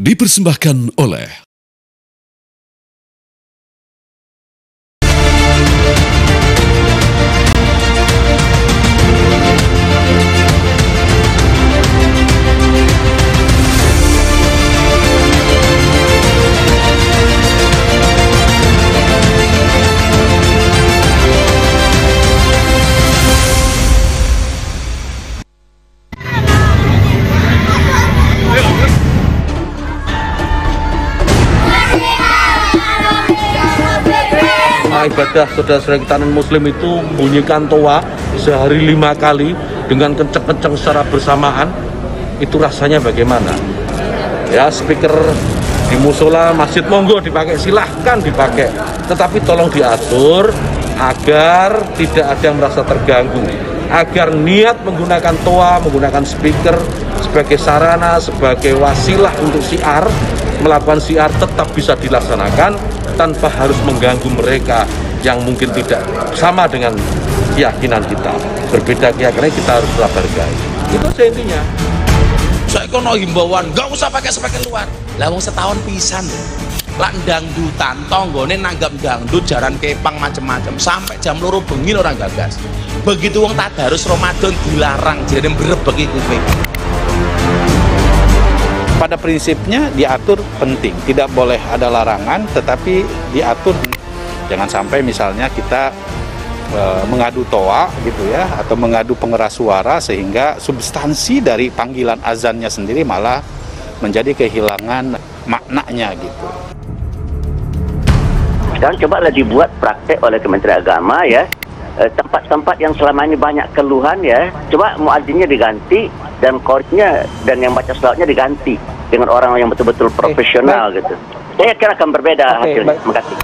Dipersembahkan oleh ibadah saudara-saudara kita non-muslim itu bunyikan toa sehari 5 kali dengan kenceng-kenceng secara bersamaan, itu rasanya bagaimana? Ya, speaker di musola masjid monggo dipakai, silahkan dipakai, tetapi tolong diatur agar tidak ada yang merasa terganggu, agar niat menggunakan toa, menggunakan speaker sebagai sarana, sebagai wasilah untuk syiar, melakukan syiar tetap bisa dilaksanakan tanpa harus mengganggu mereka yang mungkin tidak sama dengan keyakinan kita. Berbeda keyakinan kita harus tetap hargai. Itu saja intinya. Saya kono himbauan, nggak usah pakai speaker luar. Lah wong setahun pisan. Lah dangdutan tanggane nanggap dangdut jaran kepang macem-macem sampai jam 2 bengi orang gagas. Begitu wong tadarus Ramadan dilarang jadi berebek kuping. Pada prinsipnya diatur penting, tidak boleh ada larangan, tetapi diatur. Jangan sampai misalnya kita mengadu toa gitu ya, atau mengadu pengeras suara sehingga substansi dari panggilan azannya sendiri malah menjadi kehilangan maknanya gitu. Sekarang cobalah dibuat praktek oleh Kementerian Agama ya, tempat-tempat yang selama ini banyak keluhan ya, coba muadzinnya diganti dan qori'nya dan yang baca selawatnya diganti dengan orang yang betul-betul profesional gitu. Saya kira akan berbeda hasilnya. Terima kasih.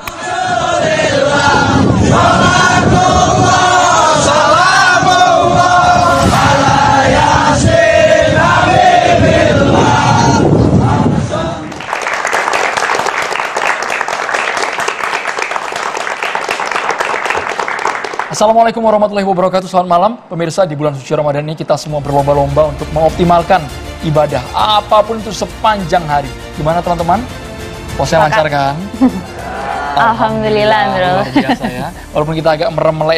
Assalamualaikum warahmatullahi wabarakatuh. Selamat malam pemirsa. Di bulan suci Ramadan ini kita semua berlomba-lomba untuk mengoptimalkan ibadah apapun itu sepanjang hari. Gimana teman-teman? Puasanya lancar kan? Alhamdulillah bro. Luar biasa ya. Walaupun kita agak merem-melek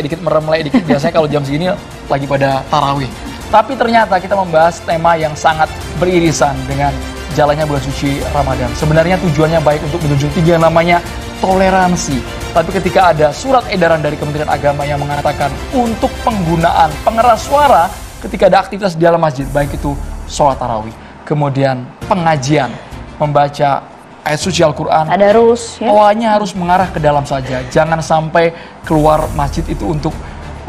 dikit. Biasanya kalau jam segini lagi pada tarawih. Tapi ternyata kita membahas tema yang sangat beririsan dengan jalannya bulan suci Ramadan. Sebenarnya tujuannya baik untuk menunjukkan tinggi yang namanya toleransi. Tapi ketika ada surat edaran dari Kementerian Agama yang mengatakan untuk penggunaan pengeras suara ketika ada aktivitas di dalam masjid, baik itu sholat tarawih, kemudian pengajian, membaca ayat suci Al-Quran, tadarus, ya? Toanya harus mengarah ke dalam saja. Jangan sampai keluar masjid itu untuk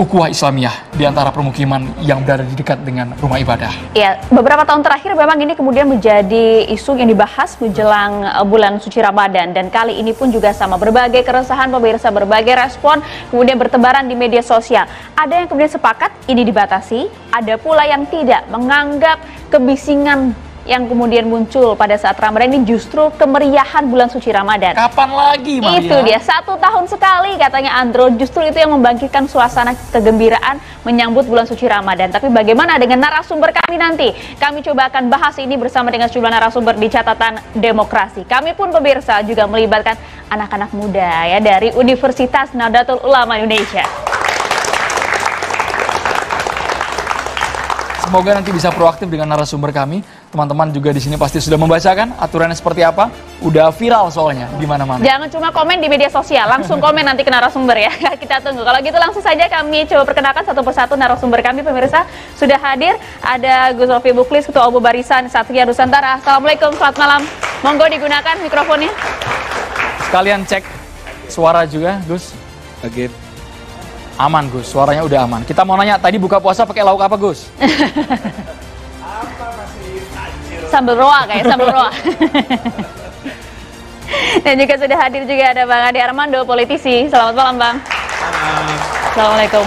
ukhuwah Islamiyah di antara permukiman yang berada di dekat dengan rumah ibadah. Ya, beberapa tahun terakhir memang ini kemudian menjadi isu yang dibahas menjelang bulan suci Ramadan, dan kali ini pun juga sama, berbagai keresahan pemirsa, berbagai respon kemudian bertebaran di media sosial. Ada yang kemudian sepakat ini dibatasi, ada pula yang tidak, menganggap kebisingan yang kemudian muncul pada saat Ramadan ini justru kemeriahan bulan suci Ramadan. Kapan lagi, Maria? Itu dia, 1 tahun sekali katanya Andro, justru itu yang membangkitkan suasana kegembiraan menyambut bulan suci Ramadan. Tapi bagaimana dengan narasumber kami nanti? Kami coba akan bahas ini bersama dengan sejumlah narasumber di Catatan Demokrasi. Kami pun pemirsa juga melibatkan anak-anak muda ya dari Universitas Nahdlatul Ulama Indonesia. Semoga nanti bisa proaktif dengan narasumber kami. Teman-teman juga di sini pasti sudah membacakan aturannya seperti apa. Udah viral soalnya di mana-mana. Jangan cuma komen di media sosial, langsung komen nanti ke narasumber ya. Kita tunggu. Kalau gitu langsung saja kami coba perkenalkan satu persatu narasumber kami pemirsa. Sudah hadir, ada Gus Rofi Buklis, Ketua Umum Barisan Satria Nusantara. Assalamualaikum, selamat malam. Monggo digunakan mikrofonnya. Sekalian cek suara juga, Gus. Again. Aman Gus, suaranya udah aman. Kita mau nanya, tadi buka puasa pakai lauk apa Gus? Sambal roa kayak sambal roa. Dan juga sudah hadir juga ada Bang Ade Armando, politisi. Selamat malam Bang. Assalamualaikum.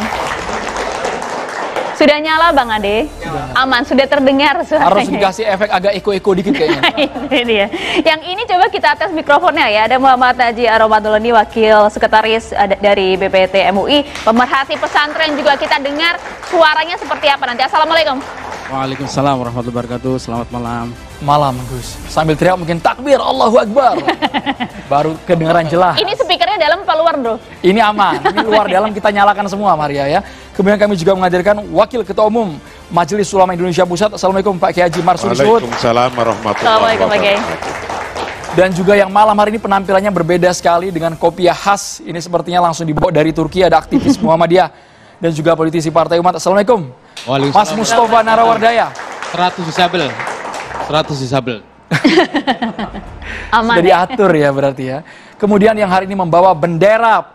Sudah nyala Bang Ade? Aman, sudah terdengar suaranya. Harus dikasih efek agak eko-eko dikit kayaknya. Itu dia. Yang ini coba kita tes mikrofonnya ya. Ada Muhammad Haji Aromadolani, Wakil Sekretaris dari BPT MUI, pemerhati pesantren, juga kita dengar suaranya seperti apa nanti. Assalamualaikum. Waalaikumsalam warahmatullahi wabarakatuh. Selamat malam. malam, Gus. Sambil teriak mungkin takbir, Allahu Akbar. Baru kedengaran jelas. Ini speakernya dalam apa luar, Bro? Ini aman, ini luar dalam kita nyalakan semua, Maria ya. Kemudian kami juga menghadirkan Wakil Ketua Umum Majelis Ulama Indonesia Pusat. Assalamualaikum Pak Kiai Haji Marsudi Suhud. Waalaikumsalam warahmatullahi Assalamualaikum, Pak Kiai. wabarakatuh. Dan juga yang malam hari ini penampilannya berbeda sekali dengan kopiah khas. Ini sepertinya langsung dibawa dari Turki, ada aktivis Muhammadiyah dan juga politisi Partai Umat. Assalamualaikum. Mas Mustafa Narawardaya. 100 disabel. 100 disabel. Aman. Sudah diatur ya berarti ya. Kemudian yang hari ini membawa bendera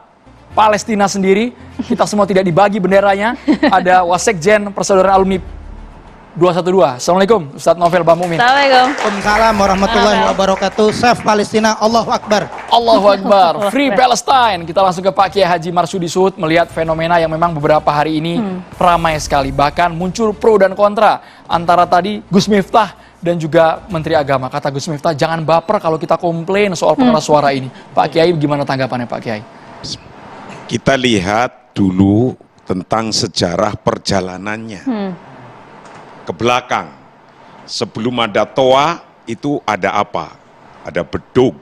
Palestina sendiri. Kita semua tidak dibagi benderanya. Ada Wasekjen Persaudaraan Alumni 212. Assalamualaikum Ustadz Novel Bamumin. Assalamualaikum. Waalaikumsalam warahmatullahi wabarakatuh. Save Palestina, Allahu Akbar. Allahu Akbar, Free Palestine. Kita langsung ke Pak Kiai Haji Marsudi Suhud melihat fenomena yang memang beberapa hari ini ramai sekali. Bahkan muncul pro dan kontra antara tadi Gus Miftah dan juga Menteri Agama. Kata Gus Miftah, jangan baper kalau kita komplain soal pengeras suara ini. Pak Kiai, gimana tanggapannya Pak Kiai? Kita lihat dulu tentang sejarah perjalanannya ke belakang. Sebelum ada toa itu ada apa? Ada beduk.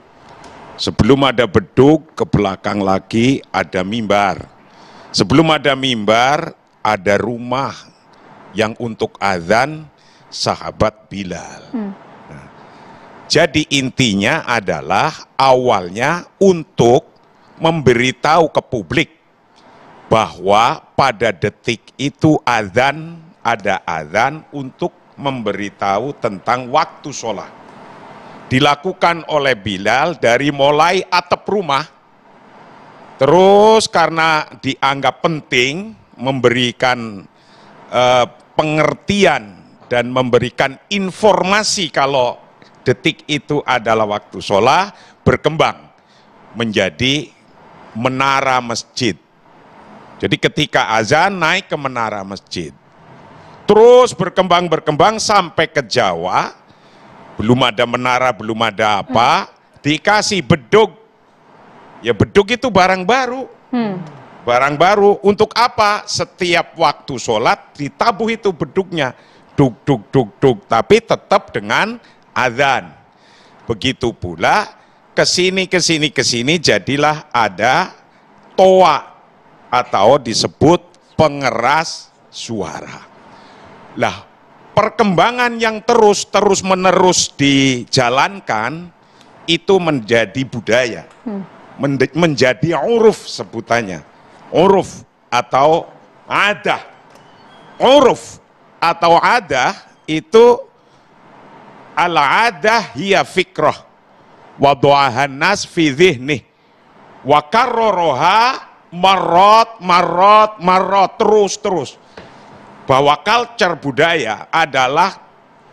Sebelum ada beduk, ke belakang lagi ada mimbar. Sebelum ada mimbar, ada rumah yang untuk azan sahabat Bilal. Nah, jadi intinya adalah awalnya untuk memberitahu ke publik bahwa pada detik itu azan, ada azan untuk memberitahu tentang waktu sholat. Dilakukan oleh Bilal dari mulai atap rumah, terus karena dianggap penting memberikan pengertian dan memberikan informasi kalau detik itu adalah waktu sholat, berkembang menjadi menara masjid. Jadi ketika azan naik ke menara masjid. Terus berkembang sampai ke Jawa, belum ada menara, belum ada apa, dikasih beduk. Ya beduk itu barang baru. Barang baru untuk apa? Setiap waktu sholat ditabuh itu beduknya. Duk, duk, duk, duk, tapi tetap dengan azan. Begitu pula kesini jadilah ada toa atau disebut pengeras suara. Lah, perkembangan yang terus menerus dijalankan itu menjadi budaya, menjadi uruf sebutannya, uruf atau adah. Uruf atau adah itu al-adah hiya fikrah wa du'ahan nas fi dhihnih wa karroroha marot terus bahwa culture budaya adalah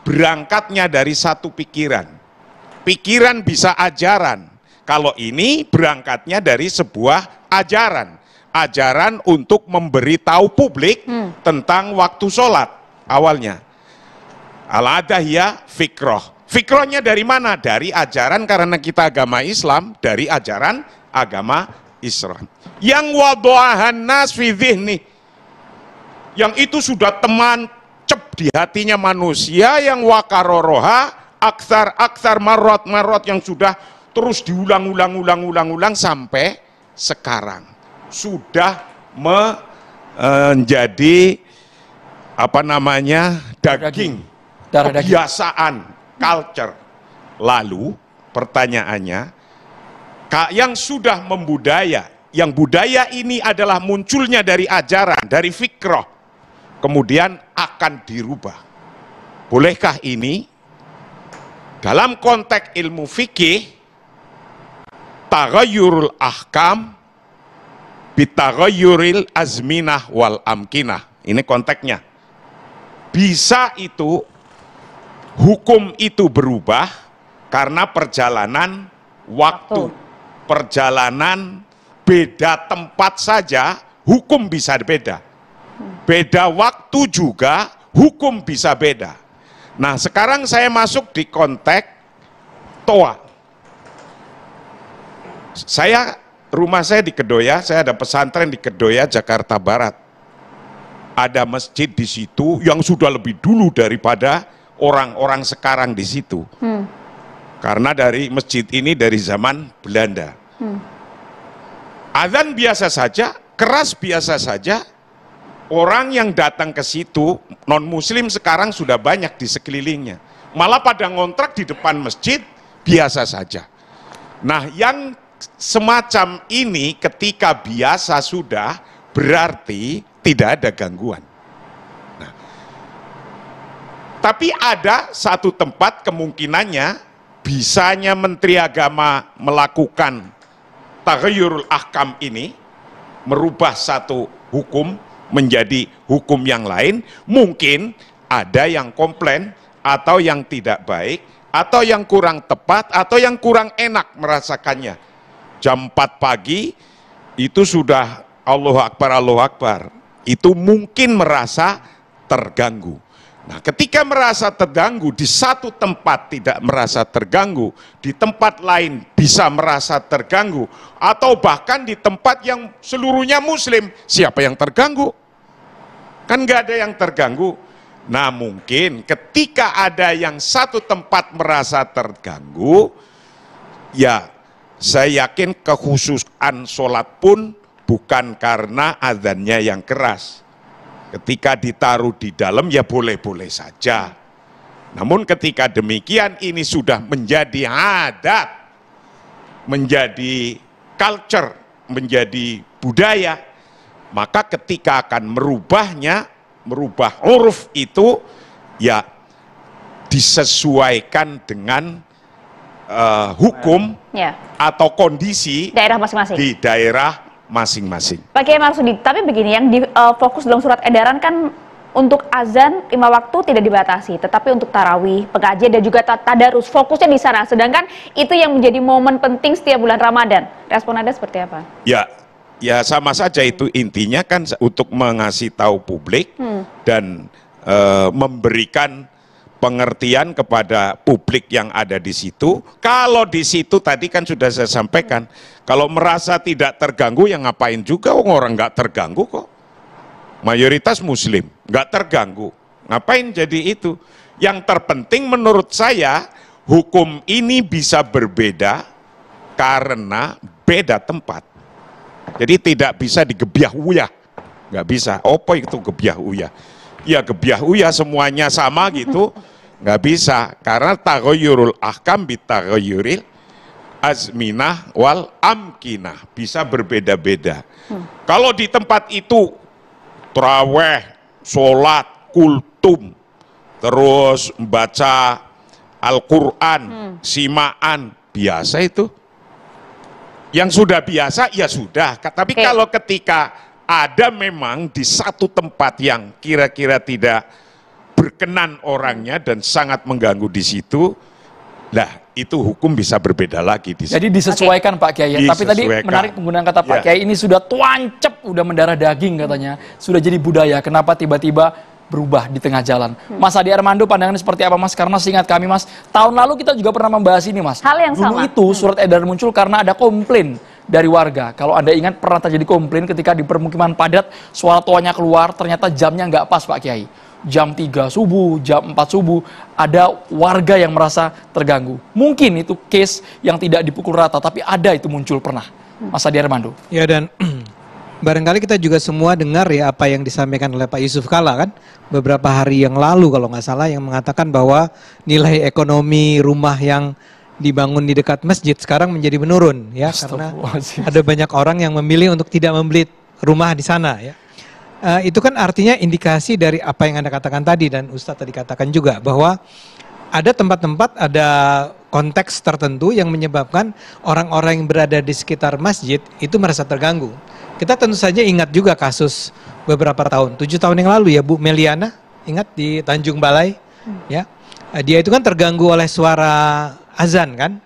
berangkatnya dari satu pikiran. Pikiran bisa ajaran. Kalau ini berangkatnya dari sebuah ajaran. Ajaran untuk memberitahu publik tentang waktu sholat awalnya. Al-adahiyah fikroh. Fikrohnya dari mana? Dari ajaran, karena kita agama Islam, dari ajaran agama Islam. Yang wadu'ahan nas fi dhihni, yang itu sudah teman cep di hatinya manusia, yang wakaroroha aksar marot yang sudah terus diulang sampai sekarang sudah menjadi apa namanya daging kebiasaan culture. Lalu pertanyaannya, yang sudah membudaya, yang budaya ini adalah munculnya dari ajaran, dari fikroh, kemudian akan dirubah. Bolehkah ini? Dalam konteks ilmu fikih, taghayyurul ahkam bitaghayyuril azminah wal amkinah. Ini konteksnya. Bisa itu, hukum itu berubah karena perjalanan waktu. Perjalanan beda tempat saja, hukum bisa beda. Beda waktu juga, hukum bisa beda. Nah, sekarang saya masuk di konteks toa. Rumah saya di Kedoya, saya ada pesantren di Kedoya, Jakarta Barat. Ada masjid di situ yang sudah lebih dulu daripada orang-orang sekarang di situ. Karena dari masjid ini dari zaman Belanda. Adzan biasa saja, keras biasa saja. Orang yang datang ke situ, non-muslim sekarang sudah banyak di sekelilingnya. Malah pada ngontrak di depan masjid, biasa saja. Nah, yang semacam ini ketika biasa sudah, berarti tidak ada gangguan. Nah, tapi ada satu tempat kemungkinannya, bisanya Menteri Agama melakukan taghayyurul ahkam ini, merubah satu hukum menjadi hukum yang lain, mungkin ada yang komplain, atau yang tidak baik, atau yang kurang tepat, atau yang kurang enak merasakannya. Jam 4 pagi, itu sudah Allahu Akbar, itu mungkin merasa terganggu. Nah, ketika merasa terganggu, di satu tempat tidak merasa terganggu, di tempat lain bisa merasa terganggu, atau bahkan di tempat yang seluruhnya muslim, siapa yang terganggu? Kan nggak ada yang terganggu. Nah, mungkin ketika ada yang satu tempat merasa terganggu, ya saya yakin kekhususan sholat pun bukan karena adzannya yang keras. Ketika ditaruh di dalam ya boleh-boleh saja. Namun ketika demikian ini sudah menjadi adat, menjadi culture, menjadi budaya, maka ketika akan merubahnya, merubah uruf itu ya disesuaikan dengan hukum atau kondisi daerah masing-masing. Di daerah masing-masing. Pak Kiai Marsudi, tapi begini, yang fokus dalam surat edaran kan untuk azan 5 waktu tidak dibatasi, tetapi untuk tarawih, pengajian dan juga tadarus fokusnya di sana. Sedangkan itu yang menjadi momen penting setiap bulan Ramadan. Respon Anda seperti apa? Ya sama saja itu, intinya kan untuk mengasih tahu publik dan memberikan pengertian kepada publik yang ada di situ. Kalau di situ tadi kan sudah saya sampaikan, kalau merasa tidak terganggu ya ngapain juga, orang nggak terganggu kok. Mayoritas muslim, nggak terganggu. Ngapain jadi itu? Yang terpenting menurut saya, hukum ini bisa berbeda karena beda tempat. Jadi tidak bisa digebyah-uyah. Nggak bisa, apa itu gebyah-uyah? Ya gebyah-uyah semuanya sama gitu. Nggak bisa, karena taghayyurul ahkam bitaghayyuril azminah wal amkinah, bisa berbeda-beda. Kalau di tempat itu traweh, sholat, kultum, terus membaca Al-Quran, simaan, biasa itu. Yang sudah biasa ya sudah, tapi kalau ketika ada memang di satu tempat yang kira-kira tidak berkenan orangnya dan sangat mengganggu di situ, lah itu hukum bisa berbeda lagi di situ. Jadi disesuaikan Pak Kiai. Tapi tadi menarik penggunaan kata Pak Kiai, ini sudah tuancep, udah mendarah daging katanya, sudah jadi budaya. Kenapa tiba-tiba berubah di tengah jalan? Mas Adi Armando, pandangannya seperti apa Mas? Karena seingat kami Mas, tahun lalu kita juga pernah membahas ini Mas. Hal yang dulu sama. itu surat edaran muncul karena ada komplain dari warga. Kalau Anda ingat pernah terjadi komplain ketika di permukiman padat, suara toanya keluar, ternyata jamnya nggak pas Pak Kiai. Jam 3 subuh, jam 4 subuh, ada warga yang merasa terganggu. Mungkin itu case yang tidak dipukul rata, tapi ada itu muncul pernah. Mas Adi Armando. Ya, dan barangkali kita juga semua dengar ya apa yang disampaikan oleh Pak Yusuf Kalla kan beberapa hari yang lalu kalau nggak salah, yang mengatakan bahwa nilai ekonomi rumah yang dibangun di dekat masjid sekarang menjadi menurun ya, karena ada banyak orang yang memilih untuk tidak membeli rumah di sana ya. Itu kan artinya indikasi dari apa yang Anda katakan tadi dan Ustadz tadi katakan juga, bahwa ada tempat-tempat, ada konteks tertentu yang menyebabkan orang-orang yang berada di sekitar masjid itu merasa terganggu. Kita tentu saja ingat juga kasus beberapa tahun, 7 tahun yang lalu ya Bu Meliana, ingat di Tanjung Balai ya. Dia itu kan terganggu oleh suara azan kan.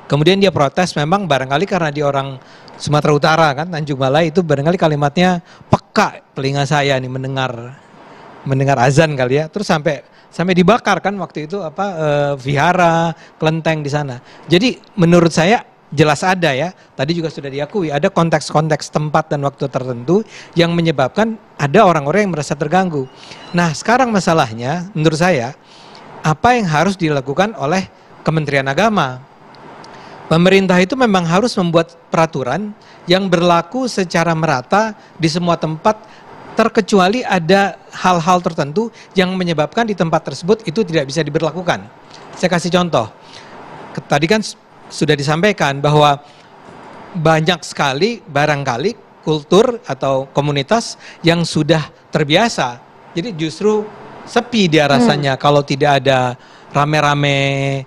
Kemudian dia protes, memang barangkali karena dia orang Sumatera Utara kan, Tanjung Balai itu barangkali kalimatnya peka telinga saya nih mendengar azan kali ya. Terus sampai dibakar kan waktu itu vihara, kelenteng di sana. Jadi menurut saya jelas ada ya, tadi juga sudah diakui ada konteks-konteks tempat dan waktu tertentu yang menyebabkan ada orang-orang yang merasa terganggu. Nah sekarang masalahnya menurut saya apa yang harus dilakukan oleh Kementerian Agama. Pemerintah itu memang harus membuat peraturan yang berlaku secara merata di semua tempat, terkecuali ada hal-hal tertentu yang menyebabkan di tempat tersebut itu tidak bisa diberlakukan. Saya kasih contoh. Tadi kan sudah disampaikan bahwa banyak sekali barangkali kultur atau komunitas yang sudah terbiasa. Jadi justru sepi dia rasanya kalau tidak ada rame-rame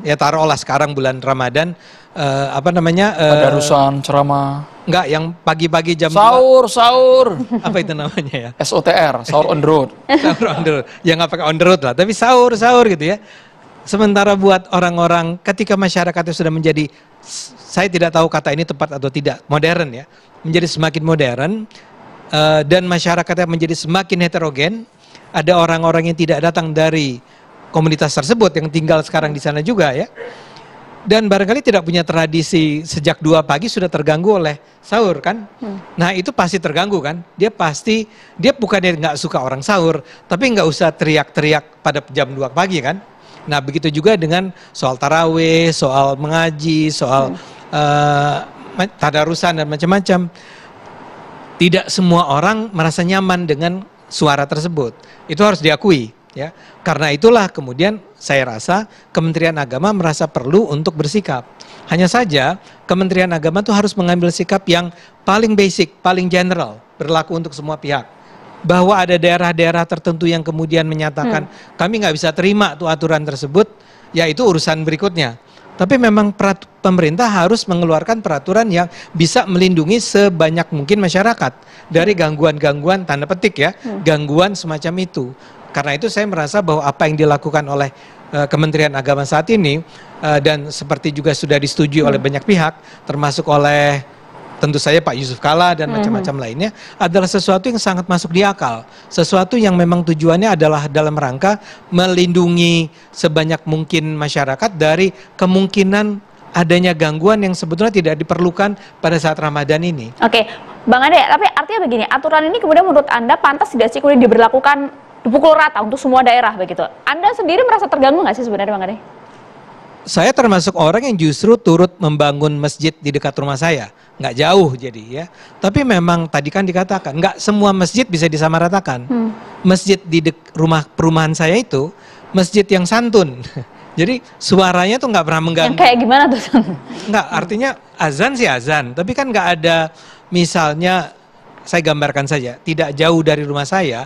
ya taruhlah sekarang bulan Ramadan Tadarusan, ceramah. Enggak, yang pagi-pagi jam Sahur. apa itu namanya ya? SOTR, sahur on the road. Sahur on the road. Ya nggak pakai on the road lah, tapi sahur gitu ya. Sementara buat orang-orang ketika masyarakatnya sudah menjadi, saya tidak tahu kata ini tepat atau tidak, modern ya, menjadi semakin modern dan masyarakatnya menjadi semakin heterogen, ada orang-orang yang tidak datang dari komunitas tersebut yang tinggal sekarang di sana juga ya. Dan barangkali tidak punya tradisi sejak 2 pagi sudah terganggu oleh sahur kan. Nah itu pasti terganggu kan. Dia bukannya nggak suka orang sahur, tapi nggak usah teriak-teriak pada jam 2 pagi kan. Nah begitu juga dengan soal tarawih, soal mengaji, soal tadarusan dan macam-macam. Tidak semua orang merasa nyaman dengan suara tersebut. Itu harus diakui. Ya, karena itulah kemudian saya rasa Kementerian Agama merasa perlu untuk bersikap. Hanya saja Kementerian Agama itu harus mengambil sikap yang paling basic, paling general, berlaku untuk semua pihak. Bahwa ada daerah-daerah tertentu yang kemudian menyatakan kami nggak bisa terima tuh aturan tersebut, ya itu urusan berikutnya. Tapi memang pemerintah harus mengeluarkan peraturan yang bisa melindungi sebanyak mungkin masyarakat dari gangguan-gangguan tanda petik ya, gangguan semacam itu. Karena itu saya merasa bahwa apa yang dilakukan oleh Kementerian Agama saat ini dan seperti juga sudah disetujui oleh banyak pihak, termasuk oleh tentu saja Pak Yusuf Kalla dan macam-macam lainnya, adalah sesuatu yang sangat masuk di akal. Sesuatu yang memang tujuannya adalah dalam rangka melindungi sebanyak mungkin masyarakat dari kemungkinan adanya gangguan yang sebetulnya tidak diperlukan pada saat Ramadan ini. Oke, Bang Ade, tapi artinya begini, aturan ini kemudian menurut Anda pantas tidak sih kemudian diberlakukan dipukul rata untuk semua daerah begitu? Anda sendiri merasa terganggu nggak sih sebenarnya Bang Ade? Saya termasuk orang yang justru turut membangun masjid di dekat rumah saya. Nggak jauh jadi ya. Tapi memang tadi kan dikatakan, nggak semua masjid bisa disamaratakan. Masjid di rumah perumahan saya itu, masjid yang santun. Jadi suaranya tuh nggak pernah mengganggu. Yang kayak gimana tuh? Nggak, artinya azan sih azan. Tapi kan nggak ada, misalnya saya gambarkan saja, tidak jauh dari rumah saya,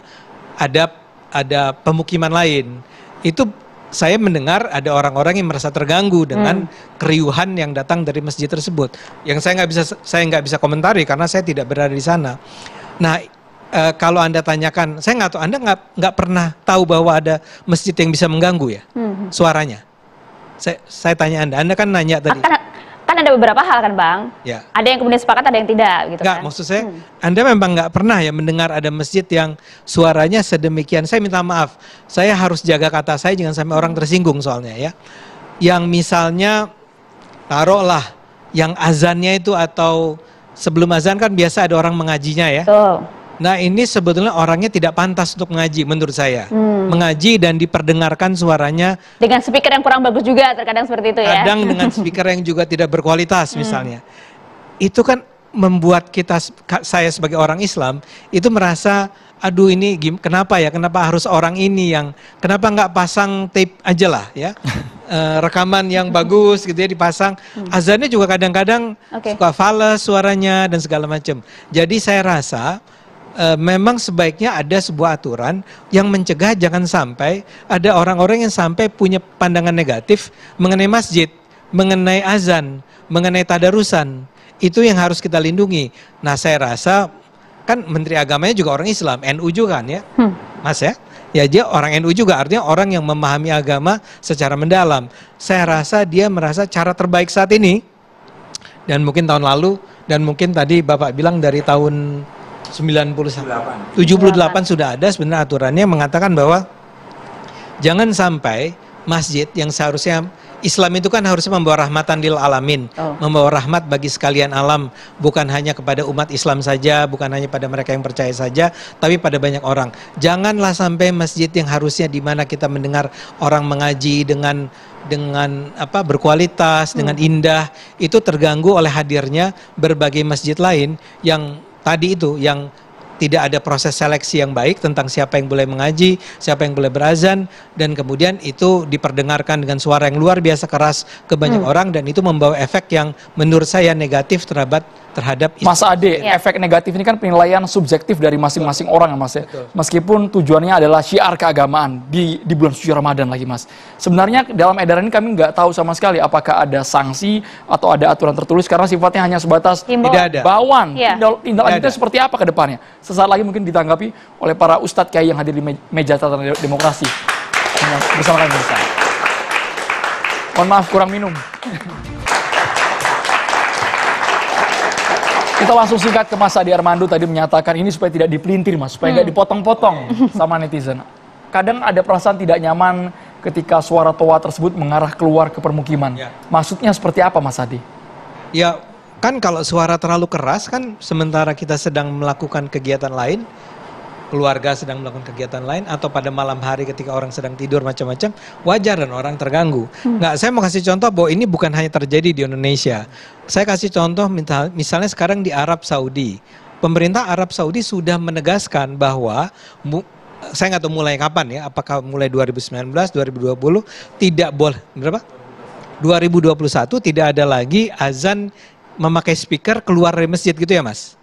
ada pemukiman lain. Itu saya mendengar ada orang-orang yang merasa terganggu dengan keriuhan yang datang dari masjid tersebut. Yang saya nggak bisa komentari karena saya tidak berada di sana. Nah, kalau Anda tanyakan, saya nggak tahu, Anda nggak pernah tahu bahwa ada masjid yang bisa mengganggu ya suaranya. Saya tanya Anda kan nanya tadi. Kan ada beberapa hal kan Bang, ya. Ada yang kemudian sepakat, ada yang tidak gitu. Nggak, kan? maksud saya, Anda memang nggak pernah ya mendengar ada masjid yang suaranya sedemikian. Saya minta maaf, saya harus jaga kata saya jangan sampai orang tersinggung soalnya ya. Yang misalnya taruhlah yang azannya itu atau sebelum azan kan biasa ada orang mengajinya ya. Nah ini sebetulnya orangnya tidak pantas untuk mengaji menurut saya. Mengaji dan diperdengarkan suaranya. Dengan speaker yang kurang bagus juga terkadang seperti itu ya. Kadang dengan speaker yang juga tidak berkualitas misalnya. Itu kan membuat saya sebagai orang Islam itu merasa, aduh ini kenapa harus orang ini yang, kenapa nggak pasang tape aja lah ya. Rekaman yang bagus gitu ya dipasang. Azannya juga kadang-kadang suka fales suaranya dan segala macam. Jadi saya rasa memang sebaiknya ada sebuah aturan yang mencegah jangan sampai ada orang-orang yang sampai punya pandangan negatif mengenai masjid, mengenai azan, mengenai tadarusan. Itu yang harus kita lindungi. Nah saya rasa kan Menteri Agamanya juga orang Islam, NU juga kan ya, Mas ya. Ya dia orang NU juga, artinya orang yang memahami agama secara mendalam. Saya rasa dia merasa cara terbaik saat ini, dan mungkin tahun lalu, dan mungkin tadi Bapak bilang dari tahun 78 sudah ada sebenarnya aturannya mengatakan bahwa jangan sampai masjid yang seharusnya Islam itu kan harusnya membawa rahmatan lil alamin, membawa rahmat bagi sekalian alam, bukan hanya kepada umat Islam saja, bukan hanya pada mereka yang percaya saja, tapi pada banyak orang. Janganlah sampai masjid yang harusnya di mana kita mendengar orang mengaji dengan berkualitas, dengan indah, itu terganggu oleh hadirnya berbagai masjid lain yang tadi itu, yang tidak ada proses seleksi yang baik tentang siapa yang boleh mengaji, siapa yang boleh berazan, dan kemudian itu diperdengarkan dengan suara yang luar biasa keras ke banyak orang, dan itu membawa efek yang menurut saya negatif terhadap Mas Ade, efek negatif ini kan penilaian subjektif dari masing-masing orang ya Mas ya. Meskipun tujuannya adalah syiar keagamaan di bulan suci Ramadan lagi Mas. Sebenarnya dalam edaran ini kami nggak tahu sama sekali apakah ada sanksi atau ada aturan tertulis, karena sifatnya hanya sebatas bauan. Tindak lanjutnya seperti apa ke depannya? Sesaat lagi mungkin ditanggapi oleh para ustadz kiai yang hadir di meja tata demokrasi bersama kami bersama. Mohon maaf kurang minum. Kita langsung singkat ke Mas Adi Armando, tadi menyatakan ini supaya tidak dipelintir Mas, supaya nggak dipotong-potong sama netizen. Kadang ada perasaan tidak nyaman ketika suara toa tersebut mengarah keluar ke permukiman. Maksudnya seperti apa Mas Adi? Ya kan kalau suara terlalu keras kan sementara kita sedang melakukan kegiatan lain, keluarga sedang melakukan kegiatan lain, atau pada malam hari ketika orang sedang tidur macam-macam, wajar dan orang terganggu. Nggak, saya mau kasih contoh bahwa ini bukan hanya terjadi di Indonesia. Saya kasih contoh misalnya sekarang di Arab Saudi. Pemerintah Arab Saudi sudah menegaskan bahwa saya nggak tahu mulai kapan ya, apakah mulai 2019, 2020 tidak boleh, berapa? 2021 tidak ada lagi azan memakai speaker keluar dari masjid gitu ya Mas?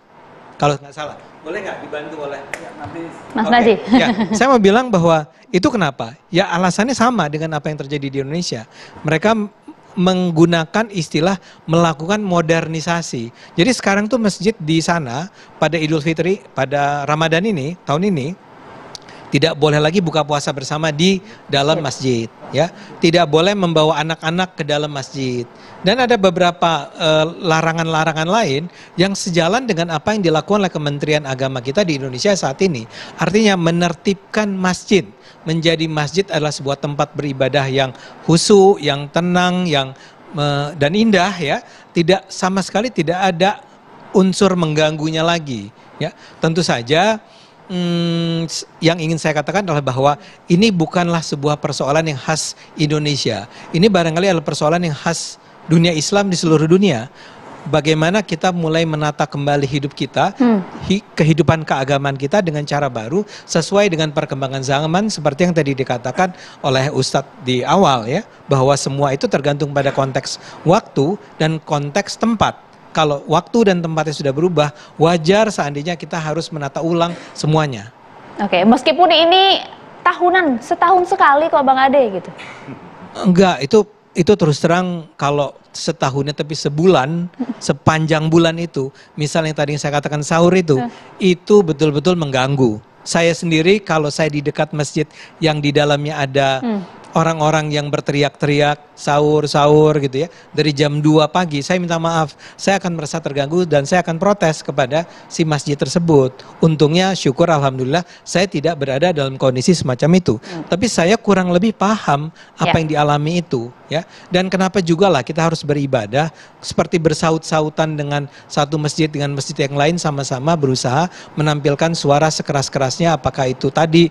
Kalau nggak salah. Boleh nggak dibantu oleh Mas Nadi? Ya, saya mau bilang bahwa itu kenapa? Ya alasannya sama dengan apa yang terjadi di Indonesia. Mereka menggunakan istilah melakukan modernisasi. Jadi sekarang tuh masjid di sana pada Idul Fitri, pada Ramadan ini, tahun ini, tidak boleh lagi buka puasa bersama di dalam masjid, ya. Tidak boleh membawa anak-anak ke dalam masjid. Dan ada beberapa larangan-larangan lain yang sejalan dengan apa yang dilakukan oleh Kementerian Agama kita di Indonesia saat ini. Artinya menertibkan masjid. Menjadi masjid adalah sebuah tempat beribadah yang khusyuk, yang tenang, dan indah, ya. Tidak sama sekali tidak ada unsur mengganggunya lagi, ya. Tentu saja yang ingin saya katakan adalah bahwa ini bukanlah sebuah persoalan yang khas Indonesia. Ini barangkali adalah persoalan yang khas dunia Islam di seluruh dunia. Bagaimana kita mulai menata kembali hidup kita, kehidupan keagamaan kita dengan cara baru, sesuai dengan perkembangan zaman, seperti yang tadi dikatakan oleh Ustadz di awal, ya, bahwa semua itu tergantung pada konteks waktu dan konteks tempat. Kalau waktu dan tempatnya sudah berubah, wajar seandainya kita harus menata ulang semuanya. Oke, meskipun ini tahunan, setahun sekali kok Bang Ade gitu. Enggak, itu terus terang kalau setahunnya tapi sebulan, sepanjang bulan itu, misalnya yang tadi yang saya katakan sahur itu betul-betul mengganggu. Saya sendiri kalau saya di dekat masjid yang di dalamnya ada orang-orang yang berteriak-teriak sahur gitu ya, dari jam 2 pagi, saya minta maaf, saya akan merasa terganggu dan saya akan protes kepada si masjid tersebut. Untungnya syukur alhamdulillah saya tidak berada dalam kondisi semacam itu. Tapi saya kurang lebih paham apa yang dialami itu, ya. Dan kenapa juga lah kita harus beribadah seperti bersaut-sautan dengan satu masjid dengan masjid yang lain, sama-sama berusaha menampilkan suara sekeras-kerasnya, apakah itu tadi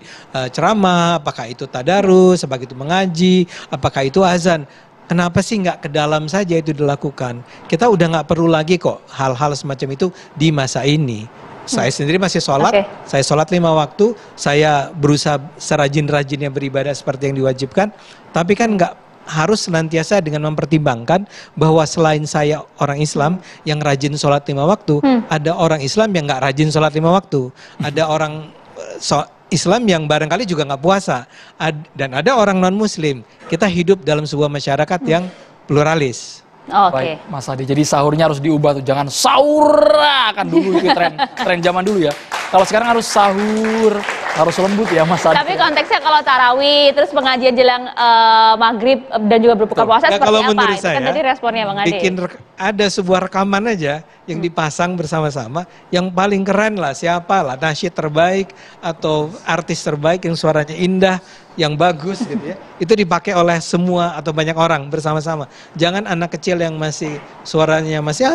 ceramah, apakah itu tadarus, apakah itu mengaji, apakah itu azan. Kenapa sih nggak ke dalam saja itu dilakukan? Kita udah nggak perlu lagi kok hal-hal semacam itu di masa ini. Saya sendiri masih sholat, saya sholat 5 waktu, saya berusaha serajin-rajinnya beribadah seperti yang diwajibkan, tapi kan nggak harus senantiasa dengan mempertimbangkan bahwa selain saya orang Islam yang rajin sholat 5 waktu, ada orang Islam yang nggak rajin sholat 5 waktu, ada orang Islam yang barangkali juga nggak puasa, dan ada orang non-muslim. Kita hidup dalam sebuah masyarakat yang pluralis. Baik, Mas Adi, jadi sahurnya harus diubah tuh, jangan sahur kan dulu itu tren zaman dulu ya. Kalau sekarang harus sahur, harus lembut ya Mas Adi. Tapi konteksnya kalau tarawih, terus pengajian jelang maghrib dan juga berbuka puasa seperti kalau apa? menurut Itu saya, kan tadi responnya Bang Ade. Ada sebuah rekaman aja yang dipasang bersama-sama, yang paling keren lah, siapa lah nasyid terbaik atau artis terbaik yang suaranya indah, yang bagus gitu ya, itu dipakai oleh semua atau banyak orang bersama-sama. Jangan anak kecil yang masih suaranya masih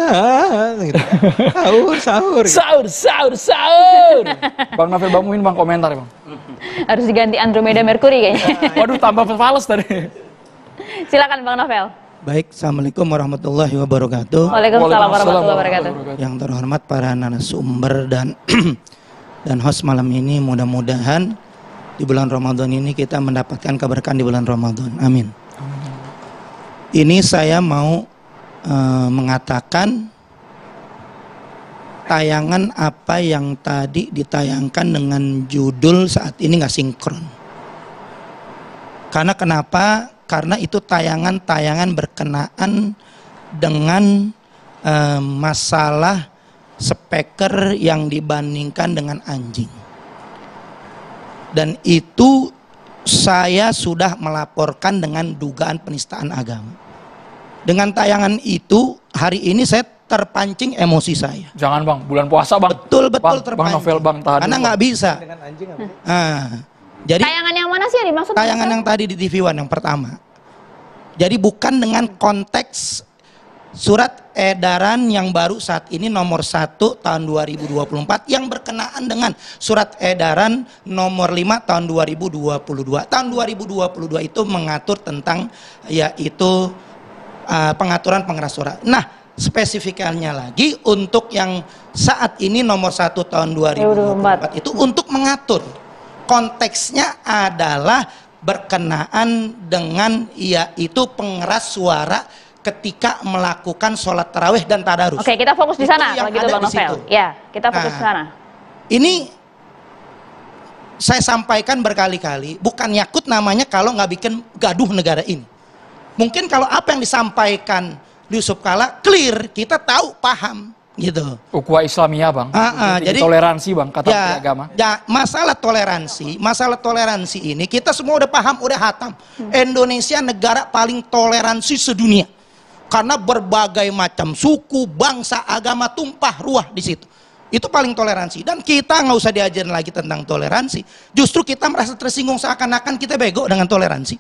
gitu ya. Sahur gitu. Sahur. Bang Novel Bamuin, Bang, komentar, Bang. Harus diganti Andromeda Mercury kayaknya. Waduh, tambah fals tadi. Silakan Bang Novel. Baik, Assalamualaikum warahmatullahi wabarakatuh. Waalaikumsalam warahmatullahi wabarakatuh. Yang terhormat para narasumber dan host malam ini, mudah-mudahan di bulan Ramadan ini kita mendapatkan keberkahan di bulan Ramadan. Amin. Ini saya mau mengatakan tayangan apa yang tadi ditayangkan dengan judul saat ini nggak sinkron. Karena kenapa? Karena itu tayangan-tayangan berkenaan dengan masalah speaker yang dibandingkan dengan anjing. Dan itu saya sudah melaporkan dengan dugaan penistaan agama. Dengan tayangan itu hari ini saya terpancing emosi saya. Jangan, Bang, bulan puasa, Bang. Betul Bang, terpancing. Bang Novel, Bang, tahan. Karena nggak bisa. Jadi tayangan yang mana sih yang dimaksud? Tayangan yang tadi di TV One yang pertama. Jadi bukan dengan konteks surat edaran yang baru saat ini nomor 1 tahun 2024 yang berkenaan dengan surat edaran nomor 5 tahun 2022. Tahun 2022 itu mengatur tentang yaitu pengaturan pengeras suara. Nah, spesifikannya lagi untuk yang saat ini nomor 1 tahun 2024 itu untuk mengatur. Konteksnya adalah berkenaan dengan yaitu pengeras suara ketika melakukan sholat tarawih dan tadarus. Oke, kita fokus di sana kalau gitu Bang Novel. Ya, kita fokus di sana. Ini saya sampaikan berkali-kali, bukan yakut namanya kalau nggak bikin gaduh negara ini. Mungkin kalau apa yang disampaikan Yusuf Kala clear, kita tahu, paham, gitu. Ukhuwah Islamiyah, Bang. Jadi toleransi, Bang, kata agama. Ya, masalah toleransi ini kita semua udah paham, udah hatam. Indonesia negara paling toleransi sedunia. Karena berbagai macam suku, bangsa, agama tumpah ruah di situ. Itu paling toleransi. Dan kita nggak usah diajarin lagi tentang toleransi. Justru kita merasa tersinggung seakan-akan kita bego dengan toleransi.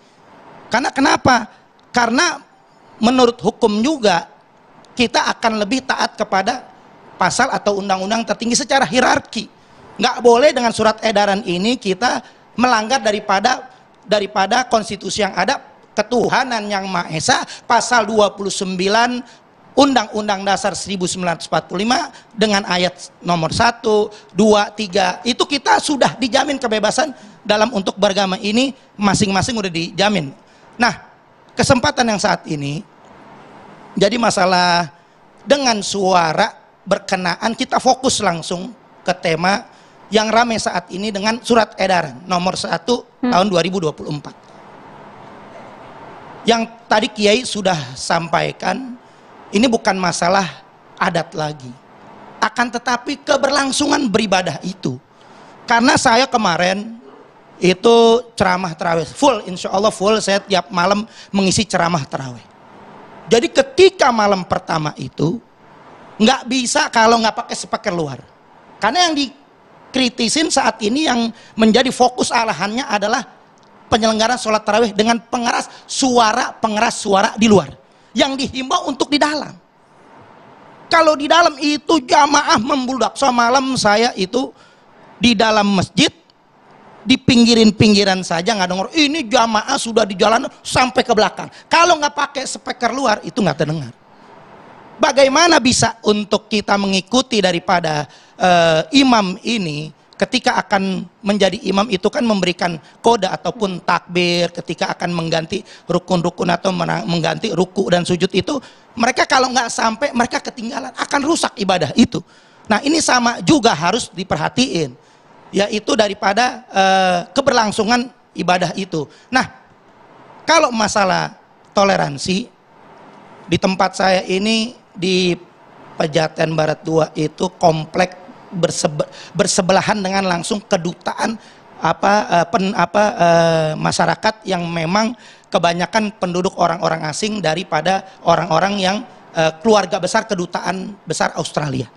Karena kenapa? Karena menurut hukum juga kita akan lebih taat kepada pasal atau undang-undang tertinggi secara hierarki. Nggak boleh dengan surat edaran ini kita melanggar daripada konstitusi yang ada, ketuhanan yang Maha Esa, pasal 29 Undang-Undang Dasar 1945 dengan ayat nomor 1, 2, 3 itu kita sudah dijamin kebebasan dalam untuk beragama ini masing-masing udah dijamin. Nah, kesempatan yang saat ini jadi masalah dengan suara berkenaan, kita fokus langsung ke tema yang ramai saat ini dengan surat edaran nomor 1 tahun 2024. Yang tadi Kiai sudah sampaikan, ini bukan masalah adat lagi. Akan tetapi keberlangsungan beribadah itu. Karena saya kemarin itu ceramah tarawih full, insya Allah full, saya tiap malam mengisi ceramah tarawih. Jadi ketika malam pertama itu nggak bisa kalau nggak pakai speaker luar. Karena yang dikritisin saat ini yang menjadi fokus arahannya adalah penyelenggaraan sholat tarawih dengan pengeras suara di luar. Yang dihimbau untuk di dalam. Kalau di dalam itu jamaah membludak. Semalam saya itu di dalam masjid, di pinggiran saja nggak dengar. Ini jamaah sudah di jalan sampai ke belakang. Kalau nggak pakai speaker luar itu nggak terdengar. Bagaimana bisa untuk kita mengikuti daripada imam ini ketika akan menjadi imam itu kan memberikan kode ataupun takbir ketika akan mengganti rukun-rukun atau mengganti ruku dan sujud itu, mereka kalau nggak sampai mereka ketinggalan, akan rusak ibadah itu. Nah ini sama juga harus diperhatiin, yaitu daripada keberlangsungan ibadah itu. Nah kalau masalah toleransi di tempat saya ini di Pejaten Barat 2 itu komplek bersebelahan dengan langsung kedutaan masyarakat yang memang kebanyakan penduduk orang-orang asing daripada orang-orang yang keluarga besar kedutaan besar Australia.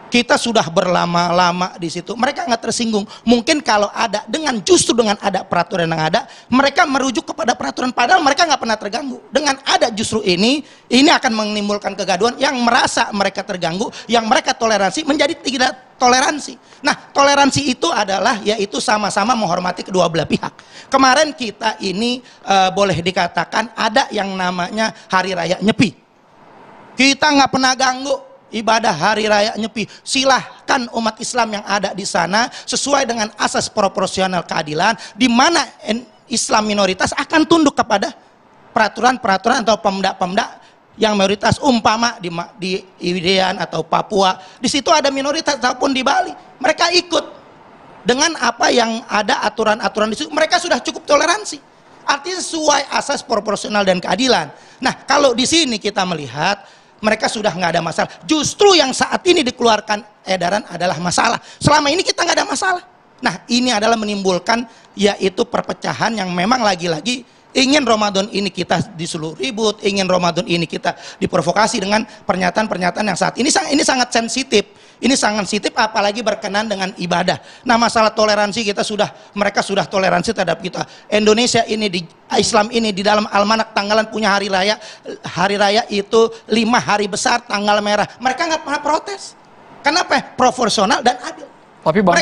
Kita sudah berlama-lama di situ. Mereka nggak tersinggung. Mungkin kalau ada justru dengan ada peraturan yang ada, mereka merujuk kepada peraturan. Padahal mereka nggak pernah terganggu. Dengan ada justru ini akan menimbulkan kegaduhan yang merasa mereka terganggu, yang mereka toleransi menjadi tidak toleransi. Nah, toleransi itu adalah yaitu sama-sama menghormati kedua belah pihak. Kemarin kita ini boleh dikatakan ada yang namanya Hari Raya Nyepi. Kita nggak pernah ganggu ibadah Hari Raya Nyepi. Silahkan umat Islam yang ada di sana sesuai dengan asas proporsional keadilan, di mana Islam minoritas akan tunduk kepada peraturan-peraturan atau pemda-pemda yang mayoritas. Umpama di Irian atau Papua, di situ ada minoritas, ataupun di Bali, mereka ikut dengan apa yang ada aturan-aturan di situ. Mereka sudah cukup toleransi. Artinya sesuai asas proporsional dan keadilan. Nah, kalau di sini kita melihat mereka sudah nggak ada masalah. Justru yang saat ini dikeluarkan edaran adalah masalah. Selama ini kita nggak ada masalah. Nah, ini adalah menimbulkan yaitu perpecahan yang memang lagi-lagi ingin Ramadan ini kita disuruh ribut, ingin Ramadan ini kita diprovokasi dengan pernyataan-pernyataan yang saat ini sangat sensitif. Ini sangat sensitif, apalagi berkenan dengan ibadah. Nah, masalah toleransi mereka sudah toleransi terhadap kita. Indonesia ini Islam ini di dalam almanak tanggalan punya hari raya. Hari raya itu 5 hari besar tanggal merah. Mereka nggak pernah protes. Kenapa? Proporsional dan adil. Tapi Bang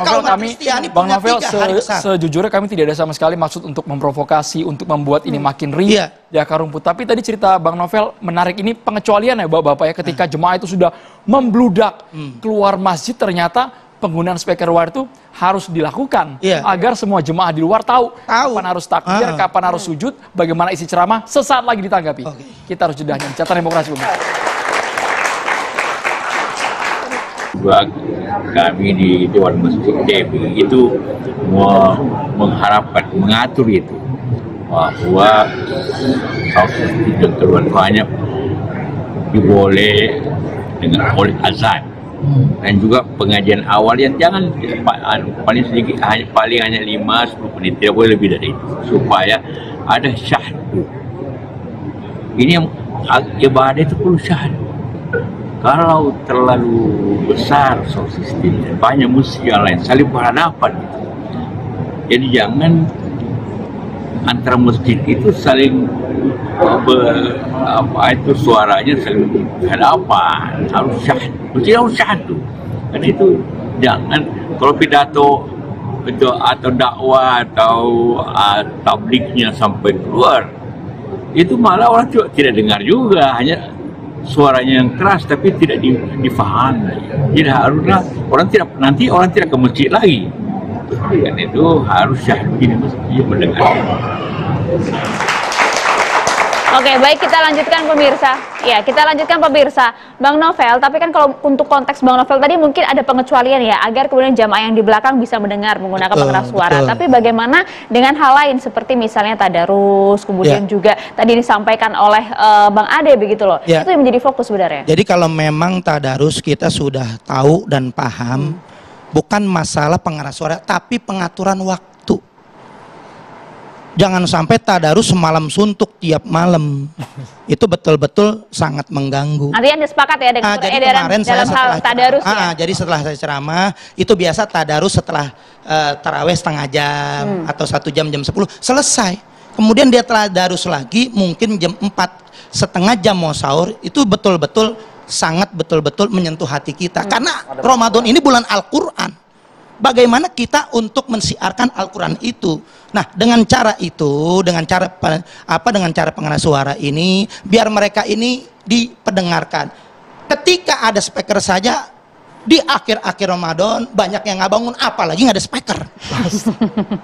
Bang Novel, sejujurnya kami tidak ada sama sekali maksud untuk memprovokasi, untuk membuat ini makin riuh di akar rumput. Tapi tadi cerita Bang Novel menarik, ini pengecualian ya Bapak ya, ketika jemaah itu sudah membludak keluar masjid, ternyata penggunaan speaker wire itu harus dilakukan agar semua jemaah di luar tahu kapan harus takbir, kapan harus sujud, bagaimana isi ceramah, sesaat lagi ditanggapi. Kita harus jedahnya. Catatan Demokrasi. Kami di Dewan Masjid DPI itu mengharapkan, mengatur itu bahwa ketentuan banyak diboleh oleh azan dan juga pengajian awal yang jangan paling sedikit, paling hanya 5-10 menit, tidak boleh lebih dari itu, supaya ada syahdu. Ini yang ibadah itu perlu syahdu. Kalau terlalu besar sound system, banyak musik yang lain saling berhadapan. Jadi jangan antara masjid itu saling suaranya saling berhadapan. Harus syahdu, harus syahdu. Dan itu jangan kalau pidato itu atau dakwah atau tabliknya sampai keluar, itu malah orang juga tidak dengar juga, hanya suaranya yang keras tapi tidak difahami. Jadi haruslah orang tidak ke masjid lagi. Dan itu harus syahdu di masjid mendengar. Oke, baik, kita lanjutkan pemirsa. Ya, kita lanjutkan pemirsa. Bang Novel, tapi kan kalau untuk konteks Bang Novel tadi mungkin ada pengecualian ya, agar kemudian jamaah yang di belakang bisa mendengar menggunakan pengeras suara. Tapi bagaimana dengan hal lain seperti misalnya tadarus, kemudian juga tadi disampaikan oleh Bang Ade begitu loh. Itu yang menjadi fokus sebenarnya. Jadi kalau memang tadarus kita sudah tahu dan paham, bukan masalah pengeras suara, tapi pengaturan waktu. Jangan sampai tadarus semalam suntuk tiap malam. Itu betul-betul sangat mengganggu. Artinya Anda sepakat ya dengan peredaran dalam hal tadarus ya? Jadi setelah saya ceramah, itu biasa tadarus setelah tarawih setengah jam atau 1 jam, jam 10, selesai. Kemudian dia tadarus lagi, mungkin jam 4, setengah jam mau sahur, itu betul-betul sangat betul-betul menyentuh hati kita. Karena Ramadan ini bulan Al-Quran. Bagaimana kita untuk mensiarkan Al-Quran itu? Nah, dengan cara itu, dengan cara pengeras suara ini, biar mereka ini dipendengarkan. Ketika ada speaker saja di akhir-akhir Ramadan banyak yang nggak bangun, apalagi nggak ada speaker.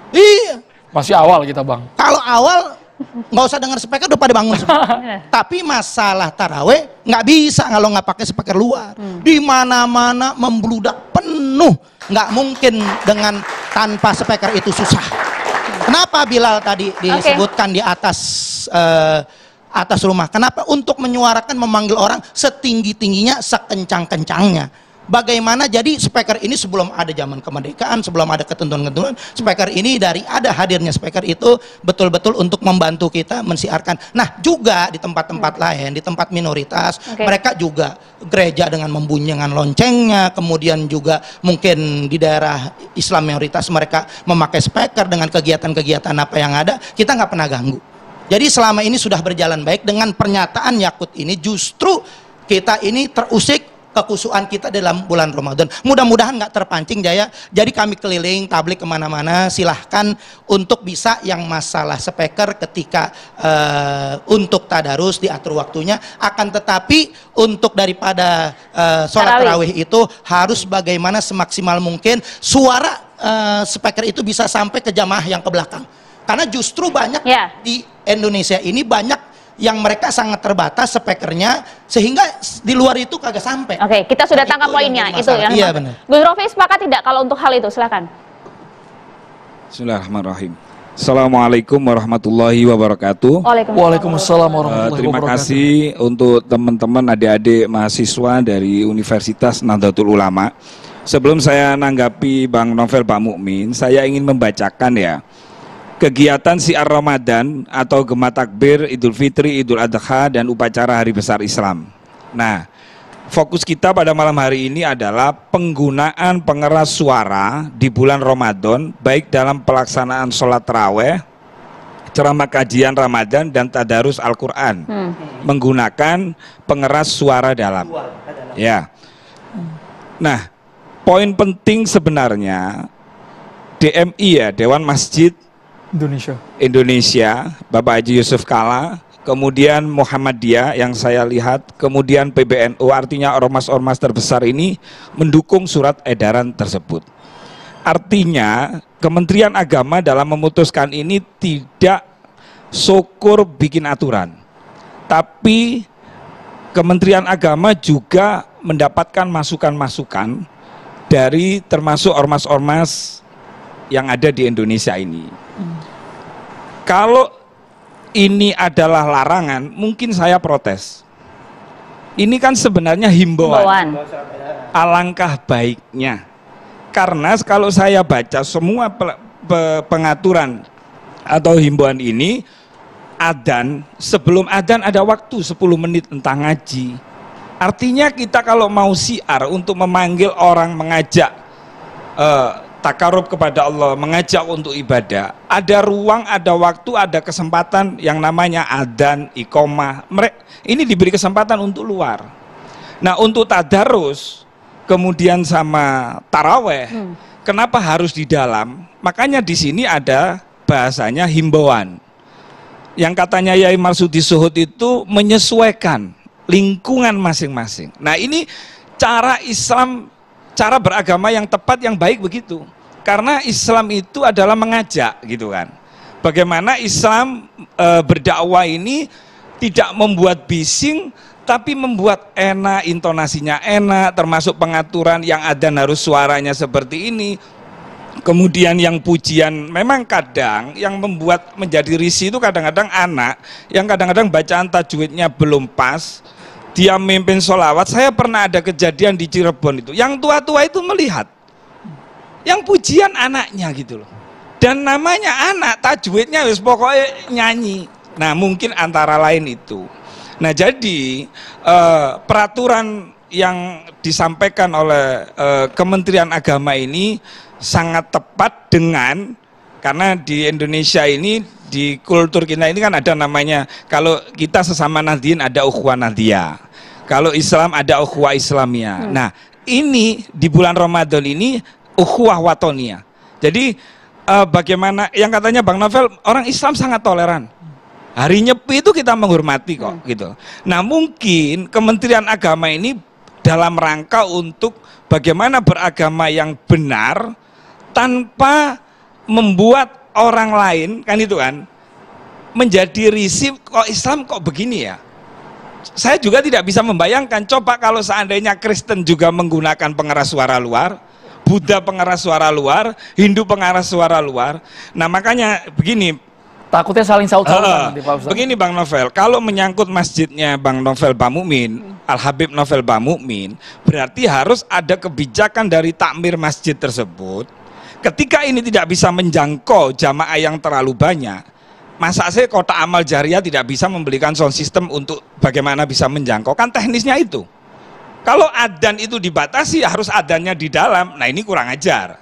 Iya. Masih awal kita Bang. Kalau awal nggak usah dengar speaker, udah pada bangun semua. Tapi masalah taraweh nggak bisa kalau nggak pakai speaker luar. Di mana-mana membludak penuh, nggak mungkin dengan tanpa speaker itu susah. Kenapa Bilal tadi disebutkan di atas rumah? Kenapa? Untuk menyuarakan, memanggil orang setinggi-tingginya, sekencang-kencangnya. Bagaimana jadi speaker ini sebelum ada zaman kemerdekaan, sebelum ada ketentuan-ketentuan, speaker ini dari ada hadirnya speaker itu betul-betul untuk membantu kita mensiarkan. Nah, juga di tempat-tempat lain, di tempat minoritas, mereka juga gereja dengan membunyikan loncengnya, kemudian juga mungkin di daerah Islam mayoritas mereka memakai speaker dengan kegiatan-kegiatan apa yang ada, kita nggak pernah ganggu. Jadi selama ini sudah berjalan baik. Dengan pernyataan Yakut ini justru kita ini terusik kekusuhan kita dalam bulan Ramadan. Mudah-mudahan nggak terpancing, Jaya. Jadi kami keliling tablik kemana-mana, silahkan untuk bisa yang masalah speaker ketika untuk tadarus diatur waktunya. Akan tetapi untuk daripada sholat tarawih itu harus bagaimana semaksimal mungkin suara speaker itu bisa sampai ke jamaah yang ke belakang. Karena justru banyak di Indonesia ini banyak yang mereka sangat terbatas speakernya sehingga di luar itu kagak sampai. Oke, kita sudah tangkap poinnya itu yang iya, benar. Gus Rofi sepakat tidak kalau untuk hal itu? Silakan. Bismillahirrahmanirrahim. Assalamualaikum warahmatullahi wabarakatuh. Waalaikumsalam warahmatullahi wabarakatuh. Terima kasih untuk teman-teman adik-adik mahasiswa dari Universitas Nahdlatul Ulama. Sebelum saya nanggapi Bang Novel Pak Mukmin, saya ingin membacakan ya kegiatan Syiar Ramadan atau Gema Takbir, Idul Fitri, Idul Adha, dan upacara Hari Besar Islam. Nah, fokus kita pada malam hari ini adalah penggunaan pengeras suara di bulan Ramadan, baik dalam pelaksanaan sholat taraweh, ceramah kajian Ramadan, dan tadarus Al-Quran. Menggunakan pengeras suara dalam. Ya. Nah, poin penting sebenarnya DMI ya, Dewan Masjid Indonesia, Bapak Haji Yusuf Kalla, kemudian Muhammadiyah yang saya lihat, kemudian PBNU, artinya ormas-ormas terbesar ini mendukung surat edaran tersebut. Artinya Kementerian Agama dalam memutuskan ini tidak syukur bikin aturan, tapi Kementerian Agama juga mendapatkan masukan-masukan dari termasuk ormas-ormas yang ada di Indonesia ini. Kalau ini adalah larangan, mungkin saya protes. Ini kan sebenarnya himbauan. Alangkah baiknya. Karena kalau saya baca semua pengaturan atau himbauan ini, adzan, sebelum adzan ada waktu 10 menit tentang ngaji. Artinya kita kalau mau syiar untuk memanggil orang, mengajak takarub kepada Allah, mengajak untuk ibadah, ada ruang, ada waktu, ada kesempatan yang namanya adzan, iqomah. Ini diberi kesempatan untuk luar. Nah, untuk tadarus, kemudian sama taraweh, kenapa harus di dalam? Makanya di sini ada bahasanya himbauan. Yang katanya Yai Marsudi Suhud itu menyesuaikan lingkungan masing-masing. Nah, ini cara Islam, cara beragama yang tepat, yang baik begitu. Karena Islam itu adalah mengajak gitu kan. Bagaimana Islam berdakwah ini tidak membuat bising, tapi membuat enak, intonasinya enak, termasuk pengaturan yang adzan harus suaranya seperti ini. Kemudian yang pujian, memang kadang yang membuat menjadi risih itu kadang-kadang anak, yang kadang-kadang bacaan tajwidnya belum pas, dia memimpin sholawat. Saya pernah ada kejadian di Cirebon itu, yang tua-tua itu melihat, yang pujian anaknya gitu loh, dan namanya anak, tajwidnya wis pokoknya nyanyi. Nah, mungkin antara lain itu. Nah, jadi peraturan yang disampaikan oleh Kementerian Agama ini sangat tepat dengan, karena di Indonesia ini, di kultur kita ini kan ada namanya, kalau kita sesama Nahdien ada ukhuwah Nahdiyah, kalau Islam ada ukhuwah Islamiyah. Nah, ini di bulan Ramadan ini ukhuwah Watoniyah. Jadi bagaimana yang katanya Bang Novel, orang Islam sangat toleran. Hari Nyepi itu kita menghormati kok gitu. Nah, mungkin Kementerian Agama ini dalam rangka untuk bagaimana beragama yang benar tanpa membuat orang lain, kan itu kan, menjadi risih, kok Islam kok begini ya. Saya juga tidak bisa membayangkan, coba kalau seandainya Kristen juga menggunakan pengeras suara luar, Buddha pengeras suara luar, Hindu pengeras suara luar. Nah, makanya begini, takutnya saling saut-sautan. Begini Bang Novel, kalau menyangkut masjidnya Bang Novel Pak Mukmin, Al-Habib Novel Bamukmin, berarti harus ada kebijakan dari takmir masjid tersebut. Ketika ini tidak bisa menjangkau jamaah yang terlalu banyak, masa sih Kotak Amal Jariah tidak bisa memberikan sound system untuk bagaimana bisa menjangkau? Kan teknisnya itu. Kalau adzan itu dibatasi, harus adzannya di dalam. Nah ini kurang ajar.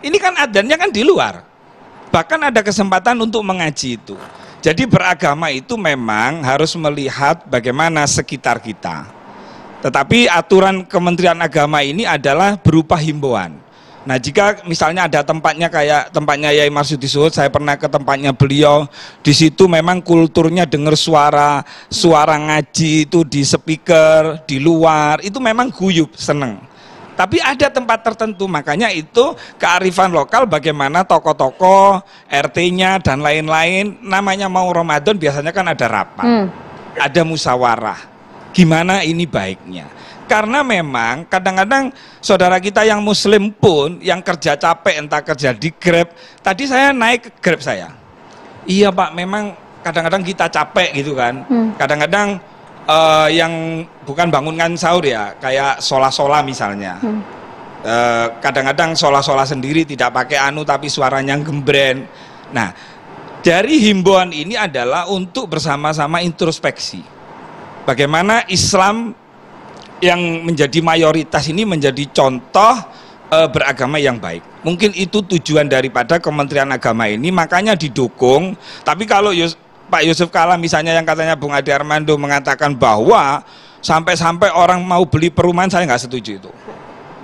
Ini kan adzannya kan di luar. Bahkan ada kesempatan untuk mengaji itu. Jadi beragama itu memang harus melihat bagaimana sekitar kita. Tetapi aturan Kementerian Agama ini adalah berupa himbauan. Nah jika misalnya ada tempatnya kayak tempatnya Yai Marsudi Suhud, saya pernah ke tempatnya beliau, di situ memang kulturnya dengar suara ngaji itu di speaker, di luar, itu memang guyup, seneng. Tapi ada tempat tertentu, makanya itu kearifan lokal bagaimana tokoh-tokoh, RT-nya dan lain-lain, namanya mau Ramadan biasanya kan ada rapat, ada musyawarah, gimana ini baiknya. Karena memang kadang-kadang saudara kita yang muslim pun, yang kerja capek, entah kerja di Grab, tadi saya naik ke Grab saya, iya Pak memang kadang-kadang kita capek gitu kan, kadang-kadang yang bukan bangunkan sahur ya, kayak sholah-sholah misalnya. Kadang-kadang sholah-sholah sendiri tidak pakai anu tapi suaranya gembren. Nah, dari himbauan ini adalah untuk bersama-sama introspeksi. Bagaimana Islam yang menjadi mayoritas ini menjadi contoh beragama yang baik. Mungkin itu tujuan daripada Kementerian Agama ini, makanya didukung. Tapi kalau Pak Yusuf Kalla misalnya yang katanya Bung Ade Armando mengatakan bahwa sampai-sampai orang mau beli perumahan, saya nggak setuju itu.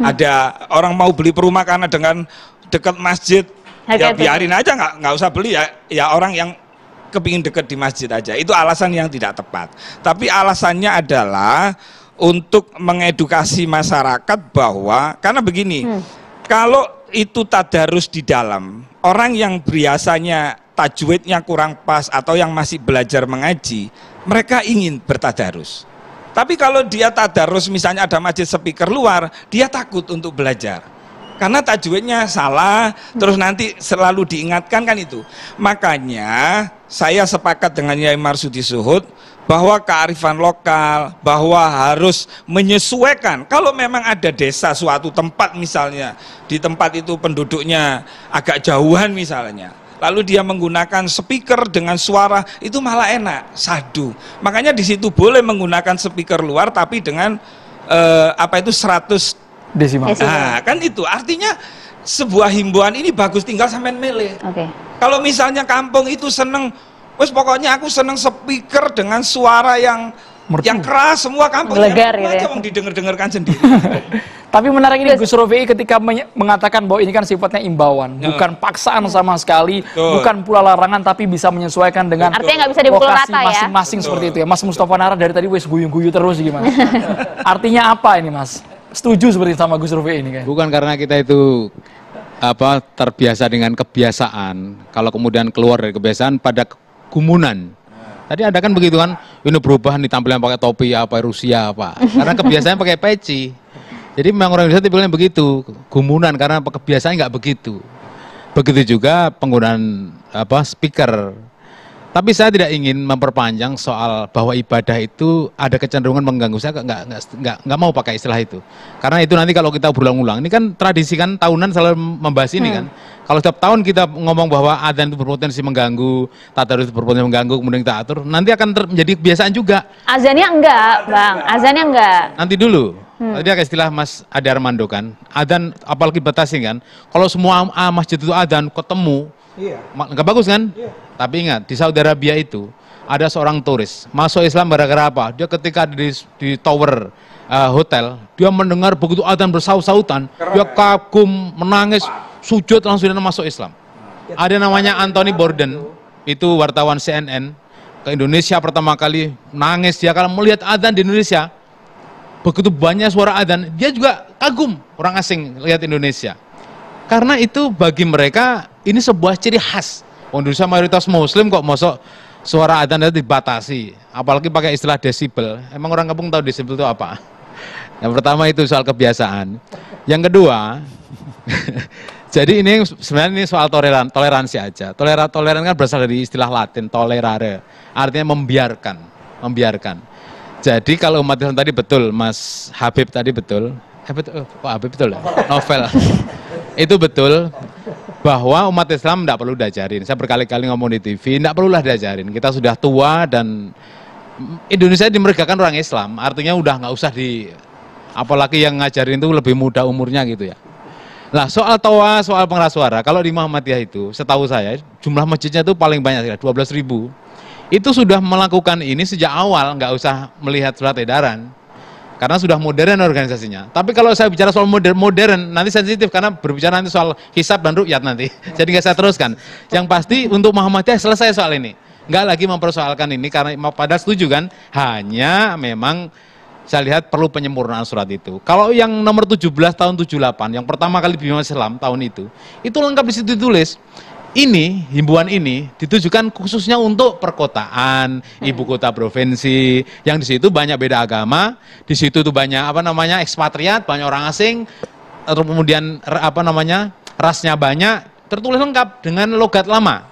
Ada orang mau beli perumahan karena dengan dekat masjid, ya biarin aja, nggak usah beli ya orang yang kepingin dekat di masjid aja. Itu alasan yang tidak tepat. Tapi alasannya adalah untuk mengedukasi masyarakat bahwa, karena begini, kalau itu tadarus di dalam, orang yang biasanya tajwidnya kurang pas atau yang masih belajar mengaji, mereka ingin bertadarus. Tapi kalau dia tadarus misalnya ada masjid speaker luar, dia takut untuk belajar. Karena tajwidnya salah, terus nanti selalu diingatkan kan itu. Makanya saya sepakat dengan Yai Marsudi Suhud bahwa kearifan lokal, bahwa harus menyesuaikan. Kalau memang ada desa suatu tempat misalnya, di tempat itu penduduknya agak jauhan misalnya, lalu dia menggunakan speaker dengan suara itu malah enak, sadu. Makanya di situ boleh menggunakan speaker luar tapi dengan 100 desimal. Nah, kan itu artinya sebuah himbauan ini bagus, tinggal sampean milih. Kalau misalnya kampung itu seneng, wes pokoknya aku seneng speaker dengan suara yang keras, semua kampung Legar, aja gitu ya. mau didengar-dengarkan sendiri. Tapi menarik ini Gus Rofi ketika mengatakan bahwa ini kan sifatnya imbauan, bukan paksaan sama sekali, bukan pula larangan, tapi bisa menyesuaikan dengan artinya nggak bisa dipukul lokasi rata ya. masing-masing seperti itu ya. Mas Mustafa Nara dari tadi wes guyu-guyu terus gimana? Artinya apa ini Mas? Setuju seperti sama Gus Rofi ini kan? Bukan karena kita itu terbiasa dengan kebiasaan, kalau kemudian keluar dari kebiasaan pada gumunan. Tadi ada kan begitu kan, ini berubah nih tampilnya pakai topi apa Rusia apa, karena kebiasaan pakai peci. Jadi memang orang Indonesia tipenya begitu, gumunan karena kebiasaan nggak begitu. Begitu juga penggunaan speaker. Tapi saya tidak ingin memperpanjang soal bahwa ibadah itu ada kecenderungan mengganggu. Saya nggak mau pakai istilah itu. Karena itu nanti kalau kita berulang-ulang, ini kan tradisi kan tahunan selalu membahas ini kan. Kalau setiap tahun kita ngomong bahwa adzan itu berpotensi mengganggu, tadarus itu berpotensi mengganggu, kemudian kita atur, nanti akan menjadi kebiasaan juga. Azannya enggak, Bang. Azannya enggak. Nanti dulu. Tadi ada istilah Mas Ade Armando kan, adzan apalagi batasi kan. Kalau semua masjid itu adzan ketemu, nggak bagus kan? Tapi ingat, di Saudi Arabia itu ada seorang turis masuk Islam gara-gara apa? Dia ketika di tower hotel, dia mendengar begitu adzan bersaut-sautan, dia kagum, menangis, sujud langsung dia masuk Islam. Ada namanya Anthony Bourdain, itu wartawan CNN ke Indonesia pertama kali, nangis dia kalau melihat adzan di Indonesia. Begitu banyak suara adzan, dia juga kagum, orang asing lihat Indonesia. Karena itu bagi mereka ini sebuah ciri khas. Indonesia mayoritas muslim kok masuk suara adzan itu dibatasi, apalagi pakai istilah desibel. Emang orang kampung tahu desibel itu apa? Yang pertama itu soal kebiasaan. Yang kedua, jadi ini sebenarnya ini soal toleransi aja. Toleran kan berasal dari istilah Latin tolerare, artinya membiarkan. Jadi kalau umat Islam tadi betul, Mas Habib tadi betul. Habib betul ya? Novel. Itu betul bahwa umat Islam tidak perlu diajarin. Saya berkali-kali ngomong di TV, tidak perlulah diajarin. Kita sudah tua dan Indonesia dimergakan orang Islam, artinya udah nggak usah apalagi yang ngajarin itu lebih muda umurnya gitu ya. Nah, soal toa, soal pengeras suara, kalau di Muhammadiyah itu, setahu saya, jumlah masjidnya itu paling banyak, 12.000. Itu sudah melakukan ini sejak awal, nggak usah melihat surat edaran. Karena sudah modern organisasinya. Tapi kalau saya bicara soal modern, nanti sensitif karena berbicara nanti soal hisab dan ru'yat nanti. Jadi nggak saya teruskan. Yang pasti untuk Muhammadiyah selesai soal ini. Nggak lagi mempersoalkan ini karena pada setuju kan, hanya memang saya lihat perlu penyempurnaan surat itu. Kalau yang nomor 17 tahun 78, yang pertama kali Bima Islam tahun itu lengkap di situ ditulis. Ini, himbauan ini ditujukan khususnya untuk perkotaan, ibu kota provinsi, yang di situ banyak beda agama, di situ tuh banyak ekspatriat, banyak orang asing, atau kemudian rasnya banyak, tertulis lengkap dengan logat lama.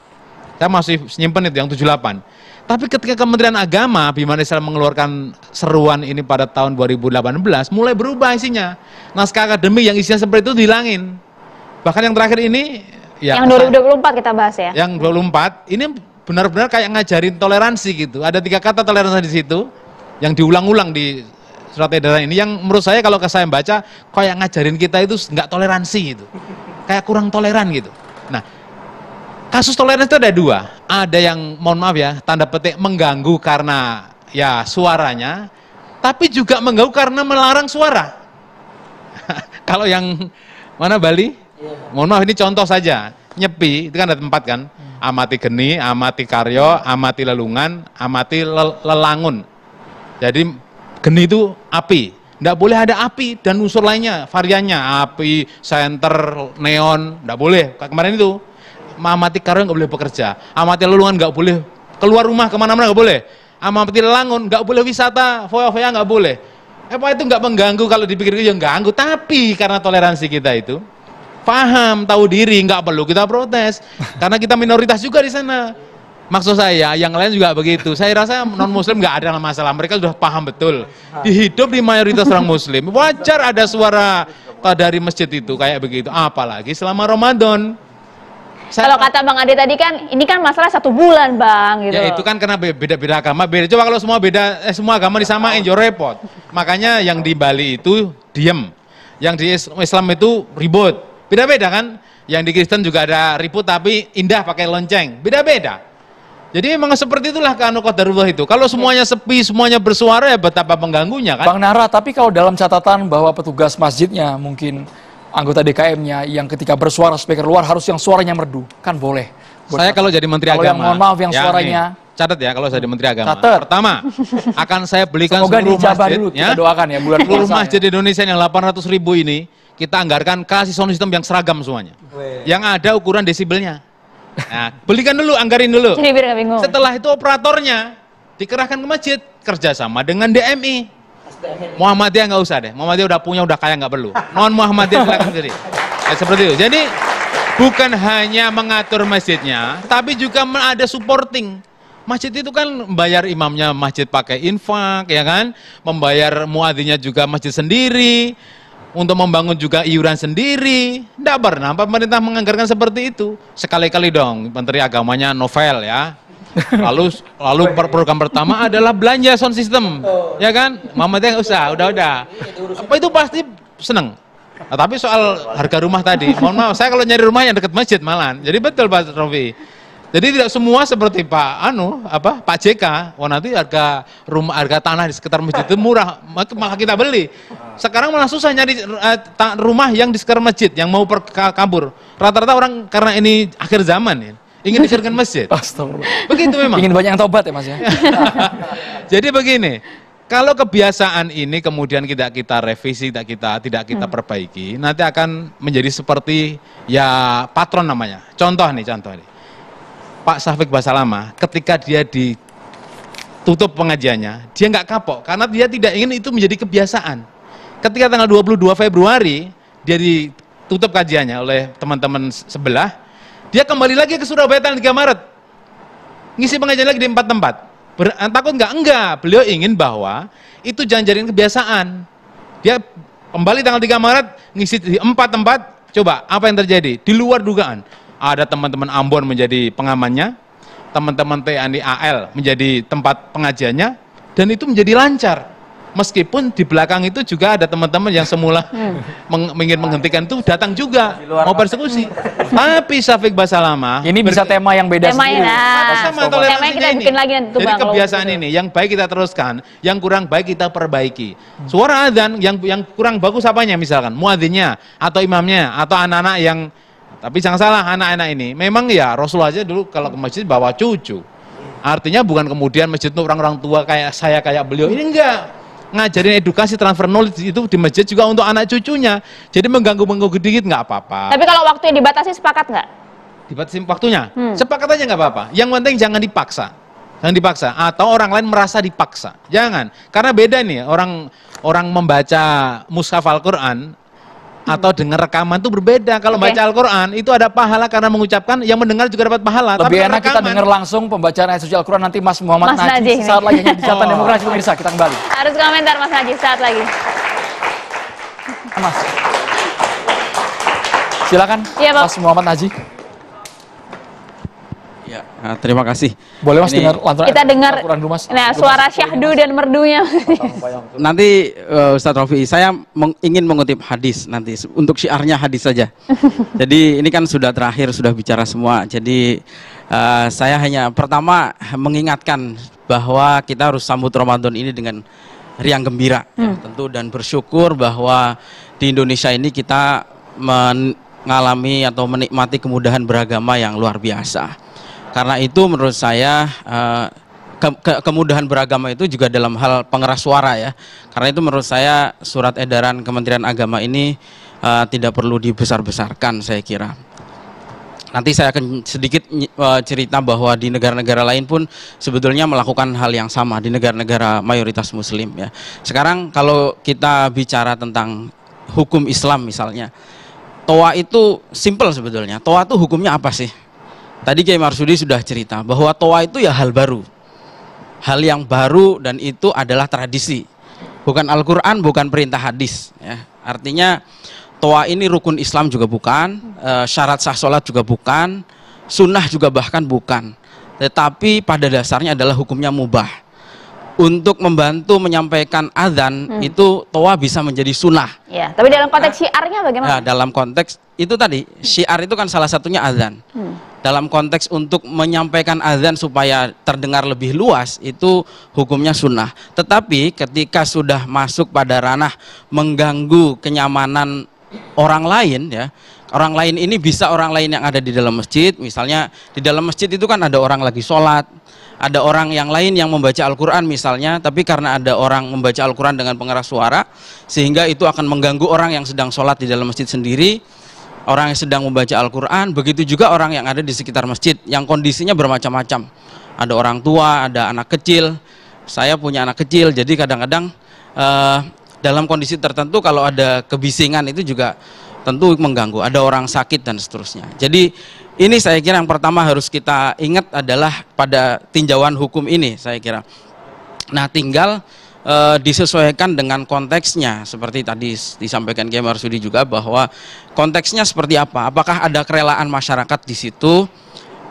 Saya masih nyimpen itu yang 78. Tapi ketika Kementerian Agama Bima Islam mengeluarkan seruan ini pada tahun 2018, mulai berubah isinya. Naskah akademik yang isinya seperti itu dihilangin. Bahkan yang terakhir ini ya, yang 2024 kita bahas ya. Yang 2024 ini benar-benar kayak ngajarin toleransi gitu. Ada 3 kata toleransi di situ yang diulang-ulang di surat edaran ini. Yang menurut saya kalau saya baca kayak ngajarin kita itu nggak toleransi gitu. Kayak kurang toleran gitu. Nah, kasus toleransi itu ada 2. Ada yang mohon maaf ya, tanda petik mengganggu karena ya suaranya, tapi juga mengganggu karena melarang suara. Kalau yang mana Bali? Mohon maaf ini contoh saja. Nyepi itu kan ada tempat kan, amati geni, amati karyo, amati lelungan, amati lelangun. Jadi geni itu api, tidak boleh ada api dan unsur lainnya, variannya api, senter, neon, tidak boleh. Kemarin itu amati karyo nggak boleh bekerja, amati lelungan nggak boleh keluar rumah kemana-mana nggak boleh, amati lelangun nggak boleh wisata, foya-foya nggak boleh. Apa itu nggak mengganggu? Kalau dipikir ya ganggu, tapi karena toleransi kita itu paham, tahu diri, nggak perlu kita protes karena kita minoritas juga di sana. Maksud saya, yang lain juga begitu. Saya rasa non Muslim nggak ada masalah, mereka sudah paham betul. Hidup di mayoritas orang Muslim, wajar ada suara dari masjid itu kayak begitu. Apalagi selama Ramadan. Kalau kata Bang Ade tadi kan, ini kan masalah 1 bulan Bang. Gitu. Ya itu kan karena beda-beda agama. Beda. Coba kalau semua agama disamain, jauh repot. Makanya yang di Bali itu diem, yang di Islam itu ribut. Beda-beda kan, yang di Kristen juga ada ribut tapi indah pakai lonceng, beda-beda. Jadi memang seperti itulah keanu qadarullah itu. Kalau semuanya sepi, semuanya bersuara ya betapa pengganggunya kan. Bang Nara, tapi kalau dalam catatan bahwa petugas masjidnya mungkin anggota DKM-nya yang ketika bersuara speaker luar harus yang suaranya merdu, kan boleh. Saya kalau jadi Menteri kalau Agama, yang mohon maaf yang suaranya catat ya kalau saya jadi Menteri Agama. Catat. Pertama, akan saya belikan semoga seluruh dijabah masjid, dulu, kita doakan ya bulan seluruh puasa masjid Indonesia yang 800.000 ini kita anggarkan kasih sound system yang seragam semuanya. Yang ada ukuran desibelnya. Nah, belikan dulu, anggarin dulu. Jadi biar nggak bingung. Setelah itu operatornya dikerahkan ke masjid kerjasama dengan DMI. Muhammadiyah nggak usah deh. Muhammadiyah udah punya, udah kaya nggak perlu. Non Muhammadiyah silakan sendiri. Seperti itu. Jadi bukan hanya mengatur masjidnya, tapi juga ada supporting. Masjid itu kan membayar imamnya masjid pakai infak, ya kan? Membayar muadzinnya juga masjid sendiri. Untuk membangun juga iuran sendiri. Tidak pernah pemerintah menganggarkan seperti itu. Sekali-kali dong Menteri Agamanya novel ya. Lalu program pertama adalah belanja sound system. Ya kan? Muhammadiyah nggak usah, udah. Apa itu pasti seneng. Nah, tapi soal harga rumah tadi, mohon maaf, saya kalau nyari rumah yang dekat masjid malah. Jadi betul Pak Rofi. Jadi tidak semua seperti Pak JK. Wah nanti harga tanah di sekitar masjid itu murah, malah kita beli. Sekarang malah susah nyari rumah yang di sekitar masjid yang mau kabur. Rata-rata orang karena ini akhir zaman ya, ingin dijadikan masjid. Astagfirullah. Begitu memang. Ingin banyak yang tobat ya Mas ya. Jadi begini, kalau kebiasaan ini kemudian kita revisi, tidak kita perbaiki, nanti akan menjadi seperti ya patron namanya. Contoh nih. Pak Syafiq Basalamah ketika dia ditutup pengajiannya, dia nggak kapok karena dia tidak ingin itu menjadi kebiasaan. Ketika tanggal 22 Februari dia ditutup kajiannya oleh teman-teman sebelah, dia kembali lagi ke Surabaya tanggal 3 Maret ngisi pengajian lagi di 4 tempat. Takut nggak? Enggak. Beliau ingin bahwa itu jangan jadiin kebiasaan. Dia kembali tanggal 3 Maret ngisi di 4 tempat. Coba apa yang terjadi? Di luar dugaan. Ada teman-teman Ambon menjadi pengamannya, teman-teman TNI AL menjadi tempat pengajiannya, dan itu menjadi lancar. Meskipun di belakang itu juga ada teman-teman yang semula ingin menghentikan itu datang juga mau persekusi. Tapi Syafiq Basalamah ini bisa tema yang beda sendiri. Sama toleransinya kita ini. bikin lagi nanti, Jadi Bang, kebiasaan ini yang baik kita teruskan, yang kurang baik kita perbaiki. Suara adzan yang kurang bagus apanya, misalkan muadzinnya atau imamnya atau anak-anak yang, tapi jangan salah, anak-anak ini memang ya Rasulullah aja dulu kalau ke masjid bawa cucu. Artinya bukan kemudian masjid itu orang-orang tua kayak saya, kayak beliau. Ini enggak. Ngajarin edukasi transfer knowledge itu di masjid juga untuk anak cucunya. Jadi mengganggu dikit nggak apa-apa. Tapi kalau waktunya dibatasi, sepakat nggak? Dibatasi waktunya? Sepakat aja nggak apa-apa. Yang penting jangan dipaksa. Jangan dipaksa. Atau orang lain merasa dipaksa. Jangan. Karena beda nih, orang membaca mushaf Al-Quran atau dengar rekaman itu berbeda. Kalau baca Al-Quran itu ada pahala karena mengucapkan, yang mendengar juga dapat pahala. Lebih enak kita dengar langsung pembacaan ayat suci Al-Quran nanti Mas Muhammad Najih saat lagi di Catatan Demokrasi. Pemirsa, kita kembali. Harus komentar Mas Najih saat lagi. Mas, silakan. Ya, Mas Muhammad Najih. Ya, terima kasih. Boleh Mas dengar lantunan kita dengar Al-Quran dulu, Mas. Nah, suara syahdu dan merdunya. Nanti Ustadz Rofi, saya ingin mengutip hadis nanti untuk syiarnya hadis saja. Jadi ini kan sudah terakhir, sudah bicara semua. Jadi saya hanya pertama mengingatkan bahwa kita harus sambut Ramadan ini dengan riang gembira, ya, tentu, dan bersyukur bahwa di Indonesia ini kita mengalami atau menikmati kemudahan beragama yang luar biasa. Karena itu menurut saya kemudahan beragama itu juga dalam hal pengeras suara, ya. Karena itu menurut saya surat edaran Kementerian Agama ini tidak perlu dibesar-besarkan, saya kira. Nanti saya akan sedikit cerita bahwa di negara-negara lain pun sebetulnya melakukan hal yang sama, di negara-negara mayoritas muslim, ya. Sekarang kalau kita bicara tentang hukum Islam misalnya, toa itu simple sebetulnya. Toa itu hukumnya apa sih? Tadi Kiai Marsudi sudah cerita bahwa toa itu ya hal baru. Hal yang baru, dan itu adalah tradisi. Bukan Al-Quran, bukan perintah hadis, ya. Artinya toa ini rukun Islam juga bukan, syarat sah sholat juga bukan, sunnah juga bahkan bukan. Tetapi pada dasarnya adalah hukumnya mubah. Untuk membantu menyampaikan azan itu toa bisa menjadi sunnah. Ya, tapi dalam konteks syiarnya bagaimana? Nah, dalam konteks itu tadi, syiar itu kan salah satunya azan. Dalam konteks untuk menyampaikan azan supaya terdengar lebih luas, itu hukumnya sunnah. Tetapi ketika sudah masuk pada ranah mengganggu kenyamanan orang lain, ya, orang lain ini bisa orang lain yang ada di dalam masjid. Misalnya di dalam masjid itu kan ada orang lagi sholat, ada orang yang lain yang membaca Al-Quran misalnya, tapi karena ada orang membaca Al-Quran dengan pengeras suara, sehingga itu akan mengganggu orang yang sedang sholat di dalam masjid sendiri, orang yang sedang membaca Al-Quran. Begitu juga orang yang ada di sekitar masjid, yang kondisinya bermacam-macam. Ada orang tua, ada anak kecil. Saya punya anak kecil, jadi kadang-kadang dalam kondisi tertentu kalau ada kebisingan itu juga tentu mengganggu. Ada orang sakit dan seterusnya. Jadi ini saya kira yang pertama harus kita ingat adalah pada tinjauan hukum ini, saya kira. Nah, tinggal disesuaikan dengan konteksnya, seperti tadi disampaikan Kiai Marsudi juga bahwa konteksnya seperti apa. Apakah ada kerelaan masyarakat di situ?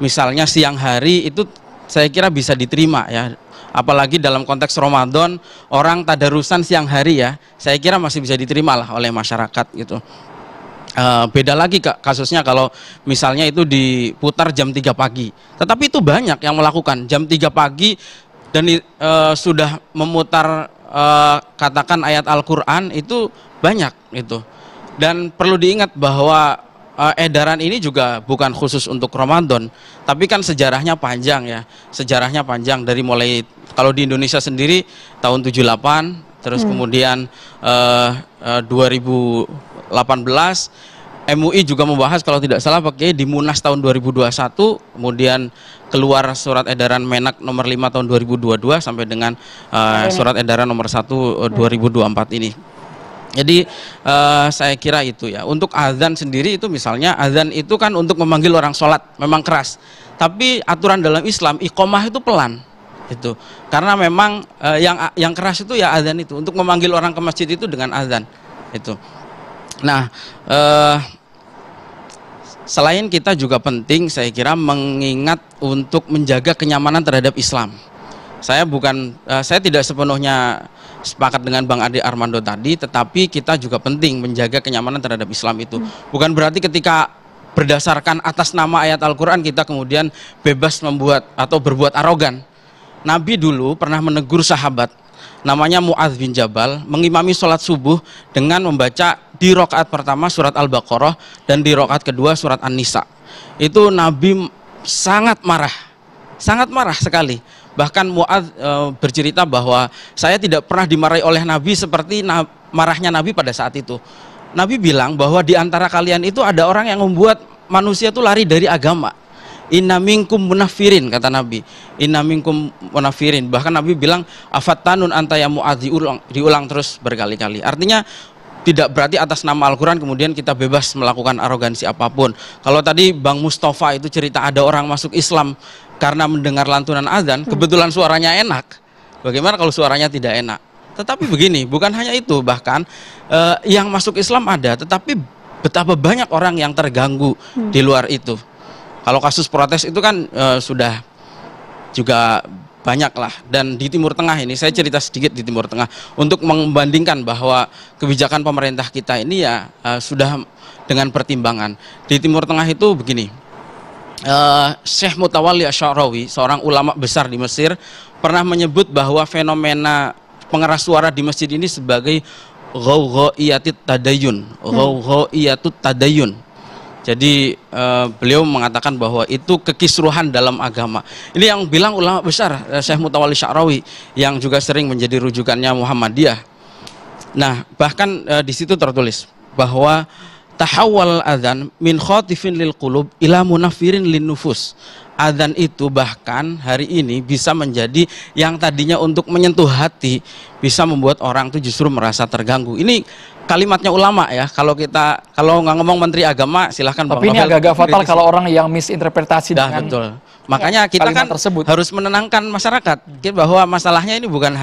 Misalnya siang hari itu saya kira bisa diterima, ya. Apalagi dalam konteks Ramadan, orang tadarusan siang hari, ya, saya kira masih bisa diterima lah oleh masyarakat gitu. Beda lagi kasusnya kalau misalnya itu diputar jam 3 pagi. Tetapi itu banyak yang melakukan jam 3 pagi dan sudah memutar katakan ayat Al-Quran itu banyak itu. Dan perlu diingat bahwa edaran ini juga bukan khusus untuk Ramadan, tapi kan sejarahnya panjang, ya. Sejarahnya panjang dari mulai kalau di Indonesia sendiri tahun 78, terus kemudian 2018 MUI juga membahas kalau tidak salah pakai di Munas tahun 2021, kemudian keluar surat edaran Menak nomor 5 tahun 2022 sampai dengan surat edaran nomor 1 2024 ini. Jadi saya kira itu, ya. Untuk azan sendiri itu misalnya azan itu kan untuk memanggil orang sholat, memang keras. Tapi aturan dalam Islam iqomah itu pelan. Itu karena memang yang keras itu ya azan itu, untuk memanggil orang ke masjid itu dengan azan itu. Nah, selain kita juga penting saya kira mengingat untuk menjaga kenyamanan terhadap Islam. Saya tidak sepenuhnya sepakat dengan Bang Ade Armando tadi, tetapi kita juga penting menjaga kenyamanan terhadap Islam itu. Bukan berarti ketika berdasarkan atas nama ayat Al-Quran kita kemudian bebas membuat atau berbuat arogan. Nabi dulu pernah menegur sahabat namanya Mu'adz bin Jabal, mengimami sholat subuh dengan membaca di rakaat pertama surat Al-Baqarah dan di rakaat kedua surat An-Nisa. Itu Nabi sangat marah sekali. Bahkan Mu'adz bercerita bahwa saya tidak pernah dimarahi oleh Nabi seperti marahnya Nabi pada saat itu. Nabi bilang bahwa di antara kalian itu ada orang yang membuat manusia itu lari dari agama. Inna minkum munafirin, kata Nabi. Inna minkum munafirin. Bahkan Nabi bilang afattanun anta ya Mu'adz, diulang terus berkali-kali. Artinya tidak berarti atas nama Al-Quran kemudian kita bebas melakukan arogansi apapun. Kalau tadi Bang Mustafa itu cerita ada orang masuk Islam karena mendengar lantunan azan, kebetulan suaranya enak. Bagaimana kalau suaranya tidak enak? Tetapi begini, bukan hanya itu, bahkan yang masuk Islam ada, tetapi betapa banyak orang yang terganggu di luar itu. Kalau kasus protes itu kan sudah juga banyak lah. Dan di Timur Tengah ini, saya cerita sedikit di Timur Tengah untuk membandingkan bahwa kebijakan pemerintah kita ini ya sudah dengan pertimbangan. Di Timur Tengah itu begini, Syekh Mutawalli Asy-Sya'rawi, seorang ulama besar di Mesir, pernah menyebut bahwa fenomena pengeras suara di masjid ini sebagai ghawgha'iyatut tadayyun. Ghawgha'iyatut tadayyun. Jadi beliau mengatakan bahwa itu kekisruhan dalam agama. Ini yang bilang ulama besar, Syekh Mutawalli Asy-Sya'rawi, yang juga sering menjadi rujukannya Muhammadiyah. Nah, bahkan di situ tertulis bahwa tahawwal adzan min khatifin lil qulub ila munafirin lin nufus. Adzan itu bahkan hari ini bisa menjadi yang tadinya untuk menyentuh hati, bisa membuat orang itu justru merasa terganggu. Ini kalimatnya ulama ya. Kalau nggak ngomong Menteri Agama silahkan. Tapi ini agak-agak fatal kalau orang yang misinterpretasi dengan betul. Makanya kita kan harus menenangkan masyarakat bahwa masalahnya ini bukan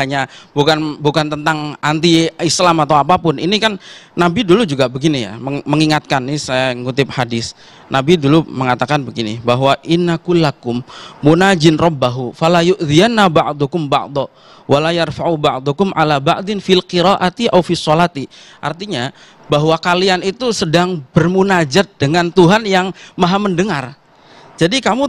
tentang anti Islam atau apapun. Ini kan Nabi dulu juga begini ya, mengingatkan. Ini saya ngutip hadis. Nabi dulu mengatakan begini, bahwa innakullakum munajin rabbahu fala yu'dhiyanna ba'dukum ba'dha wala yarfa'u ba'dukum ala ba'din fil qiraati aw fis sholati. Artinya bahwa kalian itu sedang bermunajat dengan Tuhan yang Maha mendengar. Jadi kamu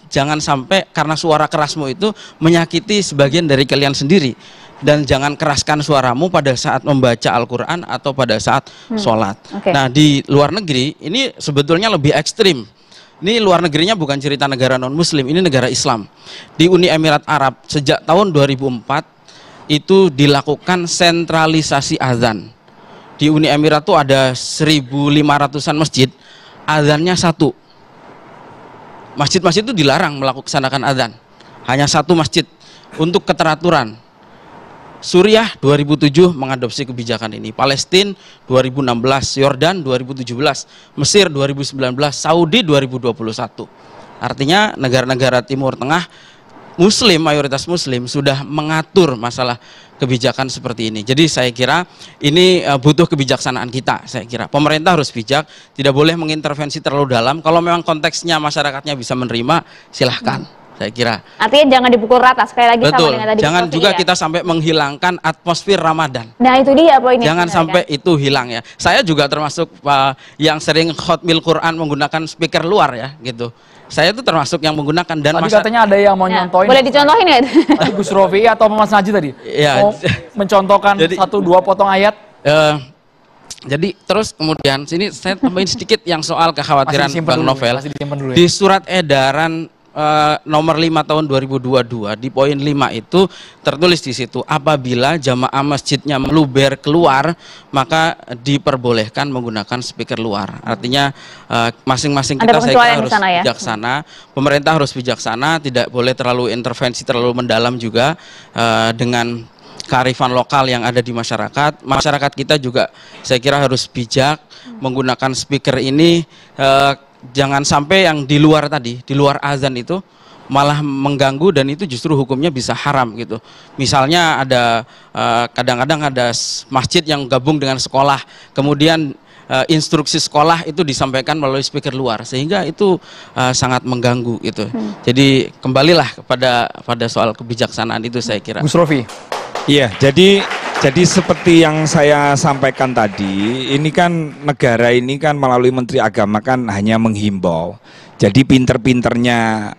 jangan sampai karena suara kerasmu itu menyakiti sebagian dari kalian sendiri. Dan jangan keraskan suaramu pada saat membaca Al-Quran atau pada saat sholat. Nah, di luar negeri ini sebetulnya lebih ekstrim. Ini luar negerinya bukan cerita negara non-muslim, ini negara Islam. Di Uni Emirat Arab sejak tahun 2004 itu dilakukan sentralisasi azan. Di Uni Emirat itu ada 1.500-an masjid, azannya satu. Masjid-masjid itu dilarang melaksanakan azan. Hanya satu masjid untuk keteraturan. Suriah 2007 mengadopsi kebijakan ini. Palestina 2016, Yordan 2017, Mesir 2019, Saudi 2021. Artinya negara-negara Timur Tengah Muslim, mayoritas Muslim sudah mengatur masalah kebijakan seperti ini. Jadi saya kira ini butuh kebijaksanaan kita. Saya kira pemerintah harus bijak, tidak boleh mengintervensi terlalu dalam. Kalau memang konteksnya masyarakatnya bisa menerima, silahkan. Saya kira. Artinya jangan dipukul rata, sekali lagi. Betul. Sama dengan tadi. Jangan juga kita sampai menghilangkan atmosfer Ramadan. Nah itu dia poinnya. Jangan sampai itu hilang ya. Saya juga termasuk yang sering khotmil Quran menggunakan speaker luar ya, gitu. Saya itu termasuk yang menggunakan dan tadi katanya ada yang mau nyontohin. Boleh dicontohin ya? Tadi Gus Rofi atau Mas Najib tadi? Ya. Mau mencontohkan 1-2 potong ayat. Jadi terus kemudian sini saya tambahin sedikit yang soal kekhawatiran Bang Novel. Ya. Di surat edaran nomor 5 tahun 2022 di poin 5 itu tertulis di situ, apabila jamaah masjidnya meluber keluar maka diperbolehkan menggunakan speaker luar. Artinya masing-masing kita saya kira harus bijaksana, pemerintah harus bijaksana, tidak boleh terlalu intervensi terlalu mendalam juga dengan kearifan lokal yang ada di masyarakat. Masyarakat kita juga saya kira harus bijak menggunakan speaker ini. Jangan sampai yang di luar tadi, di luar azan itu malah mengganggu dan itu justru hukumnya bisa haram gitu. Misalnya ada kadang-kadang ada masjid yang gabung dengan sekolah, kemudian instruksi sekolah itu disampaikan melalui speaker luar, sehingga itu sangat mengganggu gitu. Jadi kembalilah pada soal kebijaksanaan itu, saya kira. Gus Rofi. Iya, jadi seperti yang saya sampaikan tadi, ini kan negara ini kan melalui Menteri Agama kan hanya menghimbau. Jadi pinter-pinternya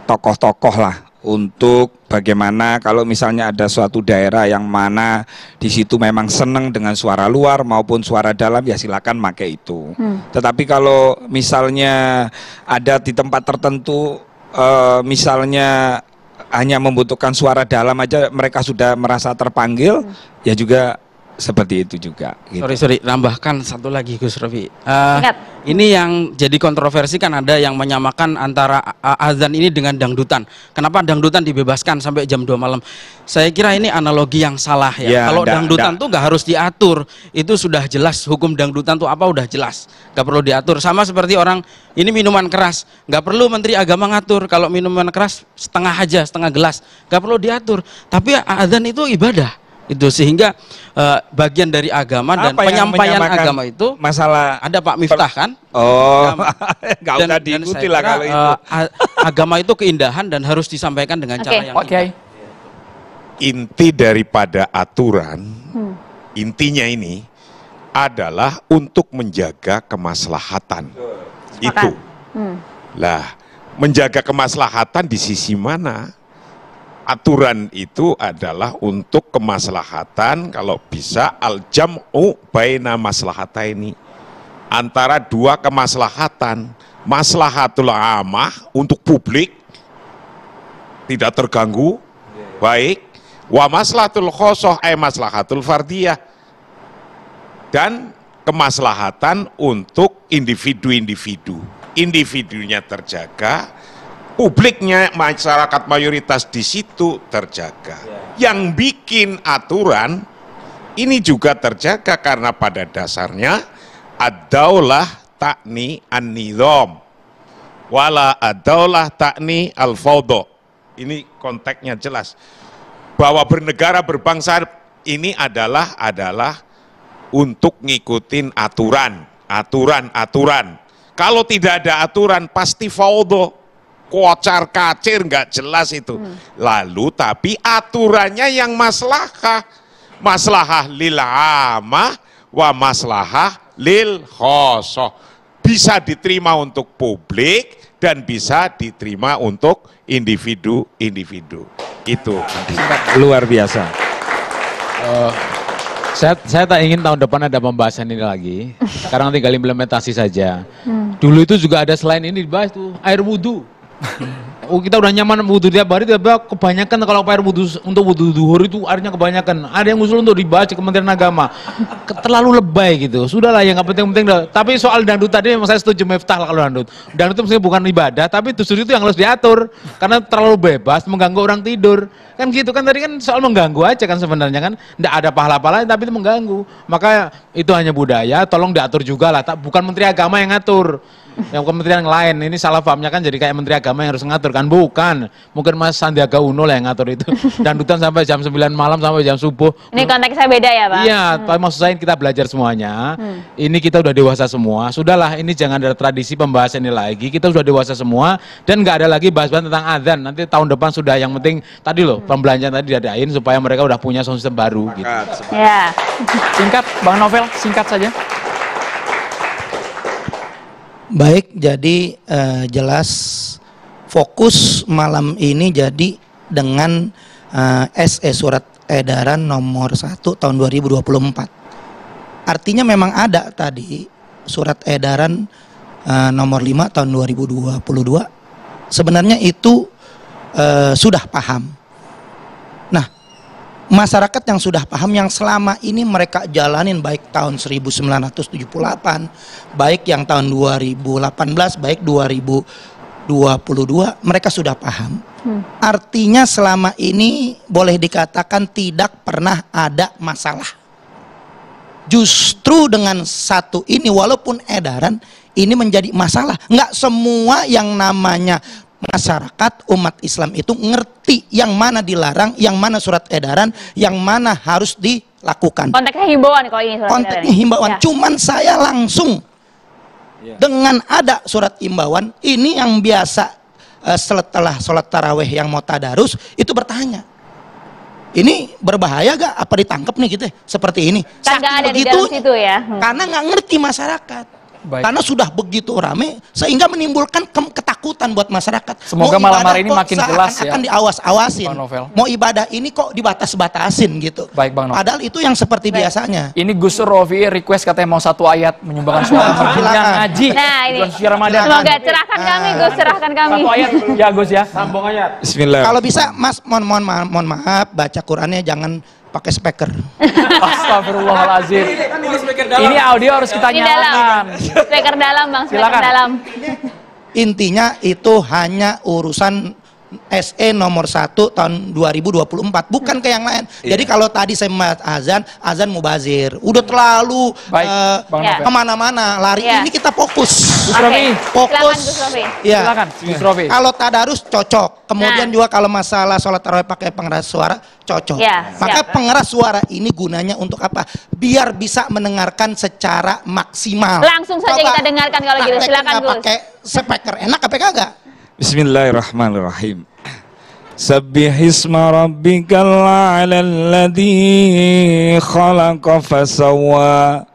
tokoh-tokoh lah untuk bagaimana kalau misalnya ada suatu daerah yang mana di situ memang seneng dengan suara luar maupun suara dalam, ya silakan pakai itu. Tetapi kalau misalnya ada di tempat tertentu misalnya hanya membutuhkan suara dalam aja mereka sudah merasa terpanggil, ya juga seperti itu juga. Gitu. Sorry, nambahkan satu lagi Gus Rofi. Ini yang jadi kontroversi kan, ada yang menyamakan antara azan ini dengan dangdutan. Kenapa dangdutan dibebaskan sampai jam 2 malam? Saya kira ini analogi yang salah ya. Kalau dangdutan tuh nggak harus diatur, itu sudah jelas hukum dangdutan tuh apa, udah jelas, nggak perlu diatur. Sama seperti orang ini minuman keras, nggak perlu Menteri Agama ngatur. Kalau minuman keras setengah aja, setengah gelas, nggak perlu diatur. Tapi azan itu ibadah. Itu sehingga bagian dari agama dan penyampaian agama itu masalah ada Pak Miftah kan? Oh, nggak usah diikuti lah kalau itu. Agama itu keindahan dan harus disampaikan dengan cara yang indah. Inti daripada aturan, intinya ini adalah untuk menjaga kemaslahatan. Itu. Lah, menjaga kemaslahatan di sisi mana? Aturan itu adalah untuk kemaslahatan, kalau bisa al-jam'u baina maslahataini, antara dua kemaslahatan, maslahatul amah untuk publik tidak terganggu, baik, wa maslahatul khosoh maslahatul fardiyah, dan kemaslahatan untuk individu-individu, individunya terjaga, publiknya, masyarakat mayoritas di situ terjaga. Yang bikin aturan ini juga terjaga karena pada dasarnya ad-daulah ta'ni an-nizam wala ad-daulah ta'ni al-fawdo. Ini konteksnya jelas bahwa bernegara berbangsa ini adalah untuk ngikutin aturan. Kalau tidak ada aturan pasti fawdo, kocar kacir, nggak jelas itu. Lalu tapi aturannya yang maslahah lil amah wa maslahah lil khosoh, bisa diterima untuk publik dan bisa diterima untuk individu-individu. Itu luar biasa. Saya tak ingin tahun depan ada pembahasan ini lagi. Sekarang tinggal implementasi saja. Dulu itu juga ada selain ini dibahas tuh air wudhu. Kita udah nyaman wudhu tiap hari, tapi kebanyakan kalau air wudhu untuk wudhu duhur itu airnya kebanyakan. Ada yang usul untuk dibahas di Kementerian Agama. Terlalu lebay gitu. Sudahlah, yang nggak penting-penting. Tapi soal dangdut tadi memang saya setuju Miftah lah. Kalau dangdut itu mestinya bukan ibadah, tapi justru itu yang harus diatur karena terlalu bebas mengganggu orang tidur. Kan gitu kan, tadi kan soal mengganggu aja kan sebenarnya kan. Nggak ada pahala-pahala tapi itu mengganggu. Maka itu hanya budaya, tolong diatur juga lah. Bukan Menteri Agama yang ngatur. Yang kementerian yang lain, ini salah pahamnya kan, jadi kayak Menteri Agama yang harus ngatur kan, bukan. Mungkin Mas Sandiaga Uno lah yang ngatur itu. Dangdutan sampai jam 9 malam sampai jam subuh. Ini konteksnya beda ya Pak? Iya, tapi maksud saya kita belajar semuanya. Ini kita udah dewasa semua. Sudahlah, ini jangan ada tradisi pembahasan ini lagi. Kita sudah dewasa semua dan nggak ada lagi bahas-bahas tentang adzan. Nanti tahun depan sudah, yang penting tadi loh, pembelanjaan tadi diadain supaya mereka udah punya sistem baru gitu. Ya. Singkat, Bang Novel, singkat saja. Baik, jadi jelas fokus malam ini jadi dengan SE Surat Edaran nomor 1 tahun 2024. Artinya memang ada tadi Surat Edaran nomor 5 tahun 2022. Sebenarnya itu sudah paham. Nah, masyarakat yang sudah paham, yang selama ini mereka jalanin baik tahun 1978, baik yang tahun 2018, baik 2022, mereka sudah paham. Artinya selama ini boleh dikatakan tidak pernah ada masalah. Justru dengan satu ini, walaupun edaran, ini menjadi masalah. Nggak semua yang namanya masyarakat umat Islam itu ngerti yang mana dilarang, yang mana surat edaran, yang mana harus dilakukan. Konteksnya himbauan kalau ini surat Konteksnya edaran. himbauan. Ya. Cuman saya langsung dengan ada surat himbauan ini yang biasa setelah sholat taraweh yang mau tadarus itu bertanya, ini berbahaya gak? Apa ditangkap nih gitu? Seperti ini. Kan nggak ada di dalam situ ya. Karena nggak ngerti masyarakat. Baik. Karena sudah begitu rame sehingga menimbulkan ketakutan buat masyarakat. Semoga Mau malam ibadah hari ini kok makin jelas ya. akan diawas-awasin. Bang Novel. Mau ibadah ini kok dibatas-batasin gitu. Baik Bang Novel. Padahal itu yang seperti biasanya. Ini Gus Rofi request katanya mau 1 ayat menyumbangkan suara yang ngaji. Nah, ini. Bulan suci Ramadan. Semoga cerahkan kami, Gus, cerahkan kami. 1 ayat ya Gus ya. Sambung ayat. Bismillah. Kalau bisa Mas mohon maaf baca Qurannya jangan pakai speaker. Astagfirullahaladzim. Ini audio harus kita Di dalam. nyalakan. Speaker dalam, Bang, speaker Silakan. dalam. Intinya itu hanya urusan SE nomor 1 tahun 2024, bukan ke yang lain. Jadi kalau tadi saya membahas azan mubazir, udah terlalu Bang Novel. kemana-mana lari. Ya. Ini kita fokus. Gus Rofi. Silakan, Fokus. Gus Rofi. Ya. Silakan Gus Rofi. Kalau tadarus cocok. Kemudian Nah. juga kalau masalah sholat tarawih pakai pengeras suara cocok. Ya, Maka siap. pengeras suara ini gunanya untuk apa? Biar bisa mendengarkan secara maksimal. Langsung saja Coba kita dengarkan kalau gitu. praktekin Silakan, nggak Gus. pakai speaker enak apa kagak? Bismillahirrahmanirrahim. Sabbihisma rabbikal a'la alladhi khalaqa fasawwa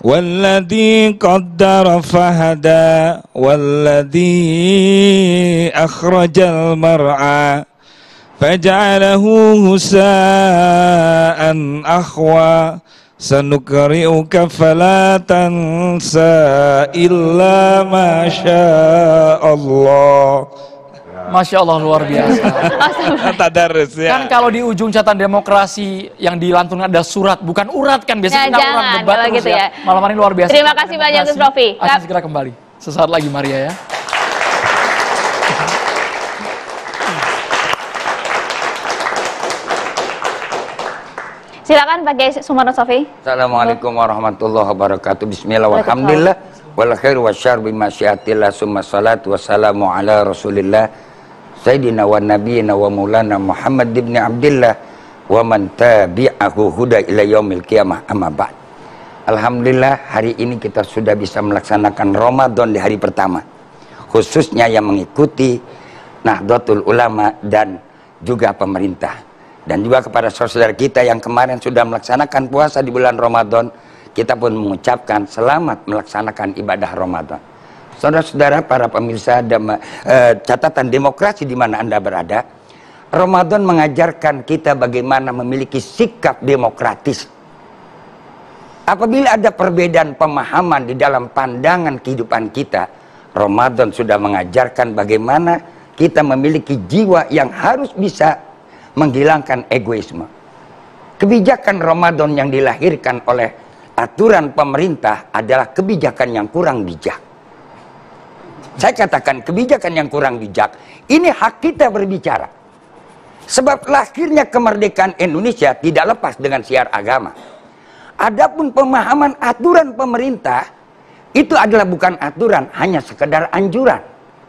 walladhi qaddara fahada walladhi akhrajal mar'a faj'alahu husa'an akhwa sanukri'uka fala tansa illa ma syaa Allah. Masya Allah luar biasa. Tadarus ya. Kan kalau di ujung catatan demokrasi yang dilantunkan ada surat, bukan urat kan biasanya Ya, kita urat jangan, debat kalau terus gitu ya. Malam hari luar biasa. Terima kasih banyak, Gus Rofi. Akan segera kembali. Sesaat lagi Maria ya. Silakan Pak Kiai Sumarno Sofi. Assalamualaikum warahmatullahi wabarakatuh. Bismillah walhamdulillah wal khairu wasyarr bi masyiatillah summa salatu wassalamu ala Rasulillah Sayyidina wa nabiyina wa maulana Muhammad ibn Abdillah wa man tabi'ahu huda ila yaumil qiyamah amma ba'd. Alhamdulillah hari ini kita sudah bisa melaksanakan Ramadan di hari pertama. Khususnya yang mengikuti Nahdlatul Ulama dan juga pemerintah. Dan juga kepada saudara kita yang kemarin sudah melaksanakan puasa di bulan Ramadan, kita pun mengucapkan selamat melaksanakan ibadah Ramadan. Saudara-saudara para pemirsa catatan demokrasi di mana Anda berada, Ramadan mengajarkan kita bagaimana memiliki sikap demokratis. Apabila ada perbedaan pemahaman di dalam pandangan kehidupan kita, Ramadan sudah mengajarkan bagaimana kita memiliki jiwa yang harus bisa menghilangkan egoisme. Kebijakan Ramadan yang dilahirkan oleh aturan pemerintah adalah kebijakan yang kurang bijak. Saya katakan kebijakan yang kurang bijak. Ini hak kita berbicara. Sebab lahirnya kemerdekaan Indonesia tidak lepas dengan syiar agama. Adapun pemahaman aturan pemerintah itu adalah bukan aturan, hanya sekedar anjuran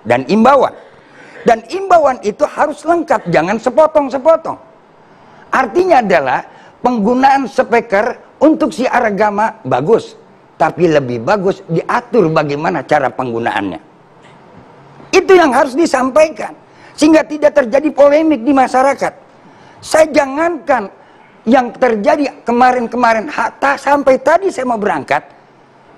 dan imbauan. Dan imbauan itu harus lengkap, jangan sepotong-sepotong. Artinya adalah penggunaan speaker untuk syiar agama bagus, tapi lebih bagus diatur bagaimana cara penggunaannya. Itu yang harus disampaikan, sehingga tidak terjadi polemik di masyarakat. Saya jangankan yang terjadi kemarin-kemarin, hatta sampai tadi saya mau berangkat,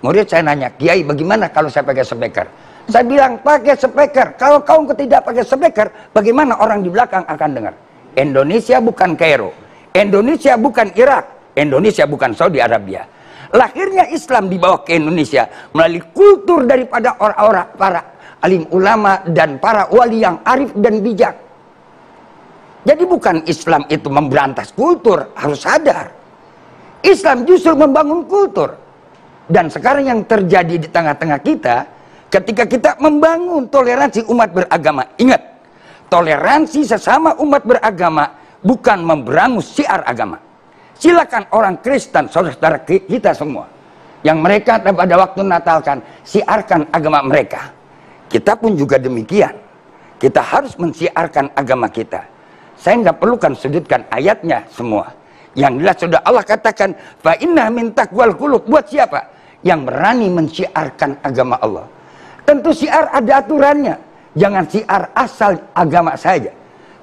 murid saya nanya, Kiai bagaimana kalau saya pakai speaker? Saya bilang pakai speaker. Kalau kau tidak pakai speaker, bagaimana orang di belakang akan dengar? Indonesia bukan Kairo, Indonesia bukan Irak, Indonesia bukan Saudi Arabia. Lahirnya Islam dibawa ke Indonesia melalui kultur daripada orang-orang para alim ulama dan para wali yang arif dan bijak. Jadi bukan Islam itu memberantas kultur, harus sadar. Islam justru membangun kultur. Dan sekarang yang terjadi di tengah-tengah kita, ketika kita membangun toleransi umat beragama, ingat, toleransi sesama umat beragama bukan memberangus syiar agama. Silakan orang Kristen, saudara-saudara kita semua, yang mereka pada waktu Natal kan siarkan agama mereka. Kita pun juga demikian. Kita harus mensiarkan agama kita. Saya nggak perlukan sudutkan ayatnya semua. Yang jelas sudah Allah katakan, fa inna min taqwal qulub. Buat siapa? Yang berani mensiarkan agama Allah. Tentu siar ada aturannya. Jangan siar asal agama saja.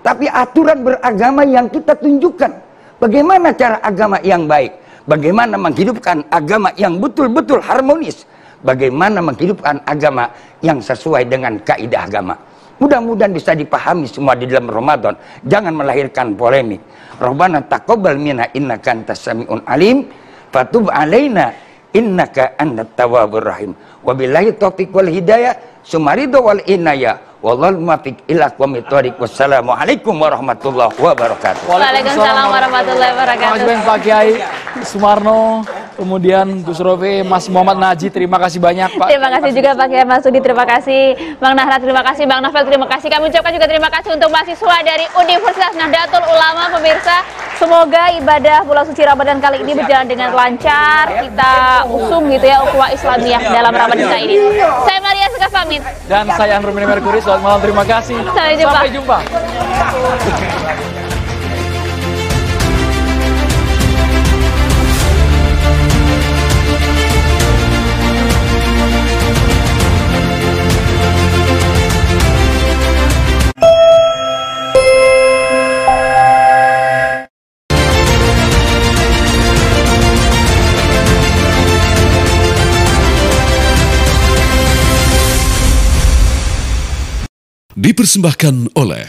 Tapi aturan beragama yang kita tunjukkan. Bagaimana cara agama yang baik? Bagaimana menghidupkan agama yang betul-betul harmonis? Bagaimana menghidupkan agama yang sesuai dengan kaidah agama? Mudah-mudahan bisa dipahami semua di dalam Ramadan. Jangan melahirkan polemik. Rabbana taqabbal minna innaka antas samiun alim, fatub alaina innaka antat tawwabur rahim. Wabillahi taufiq wal hidayah, sumaridho wal inayah. Wallahu muwaffiq ila aqwamit thoriq. Wassalamualaikum warahmatullahi wabarakatuh. Waalaikumsalam warahmatullahi wabarakatuh. Terima kasih Pak Kiai Sumarno, kemudian Gus Rofi, Mas Muhammad Naji, terima kasih banyak Pak. Terima kasih juga Pak Kiai Masudi, terima kasih Bang Nahra, terima kasih Bang Novel, terima kasih. Kami ucapkan juga terima kasih untuk mahasiswa dari Universitas Nahdlatul Ulama. Pemirsa, semoga ibadah bulan suci Ramadan kali ini berjalan dengan lancar. Kita usung gitu ya ukhuwah Islamiyah dalam Ramadan kita ini. Saya Maria Sekaf pamit. Dan saya Andrew Merkuri, selamat malam, terima kasih. Sampai jumpa. Dipersembahkan oleh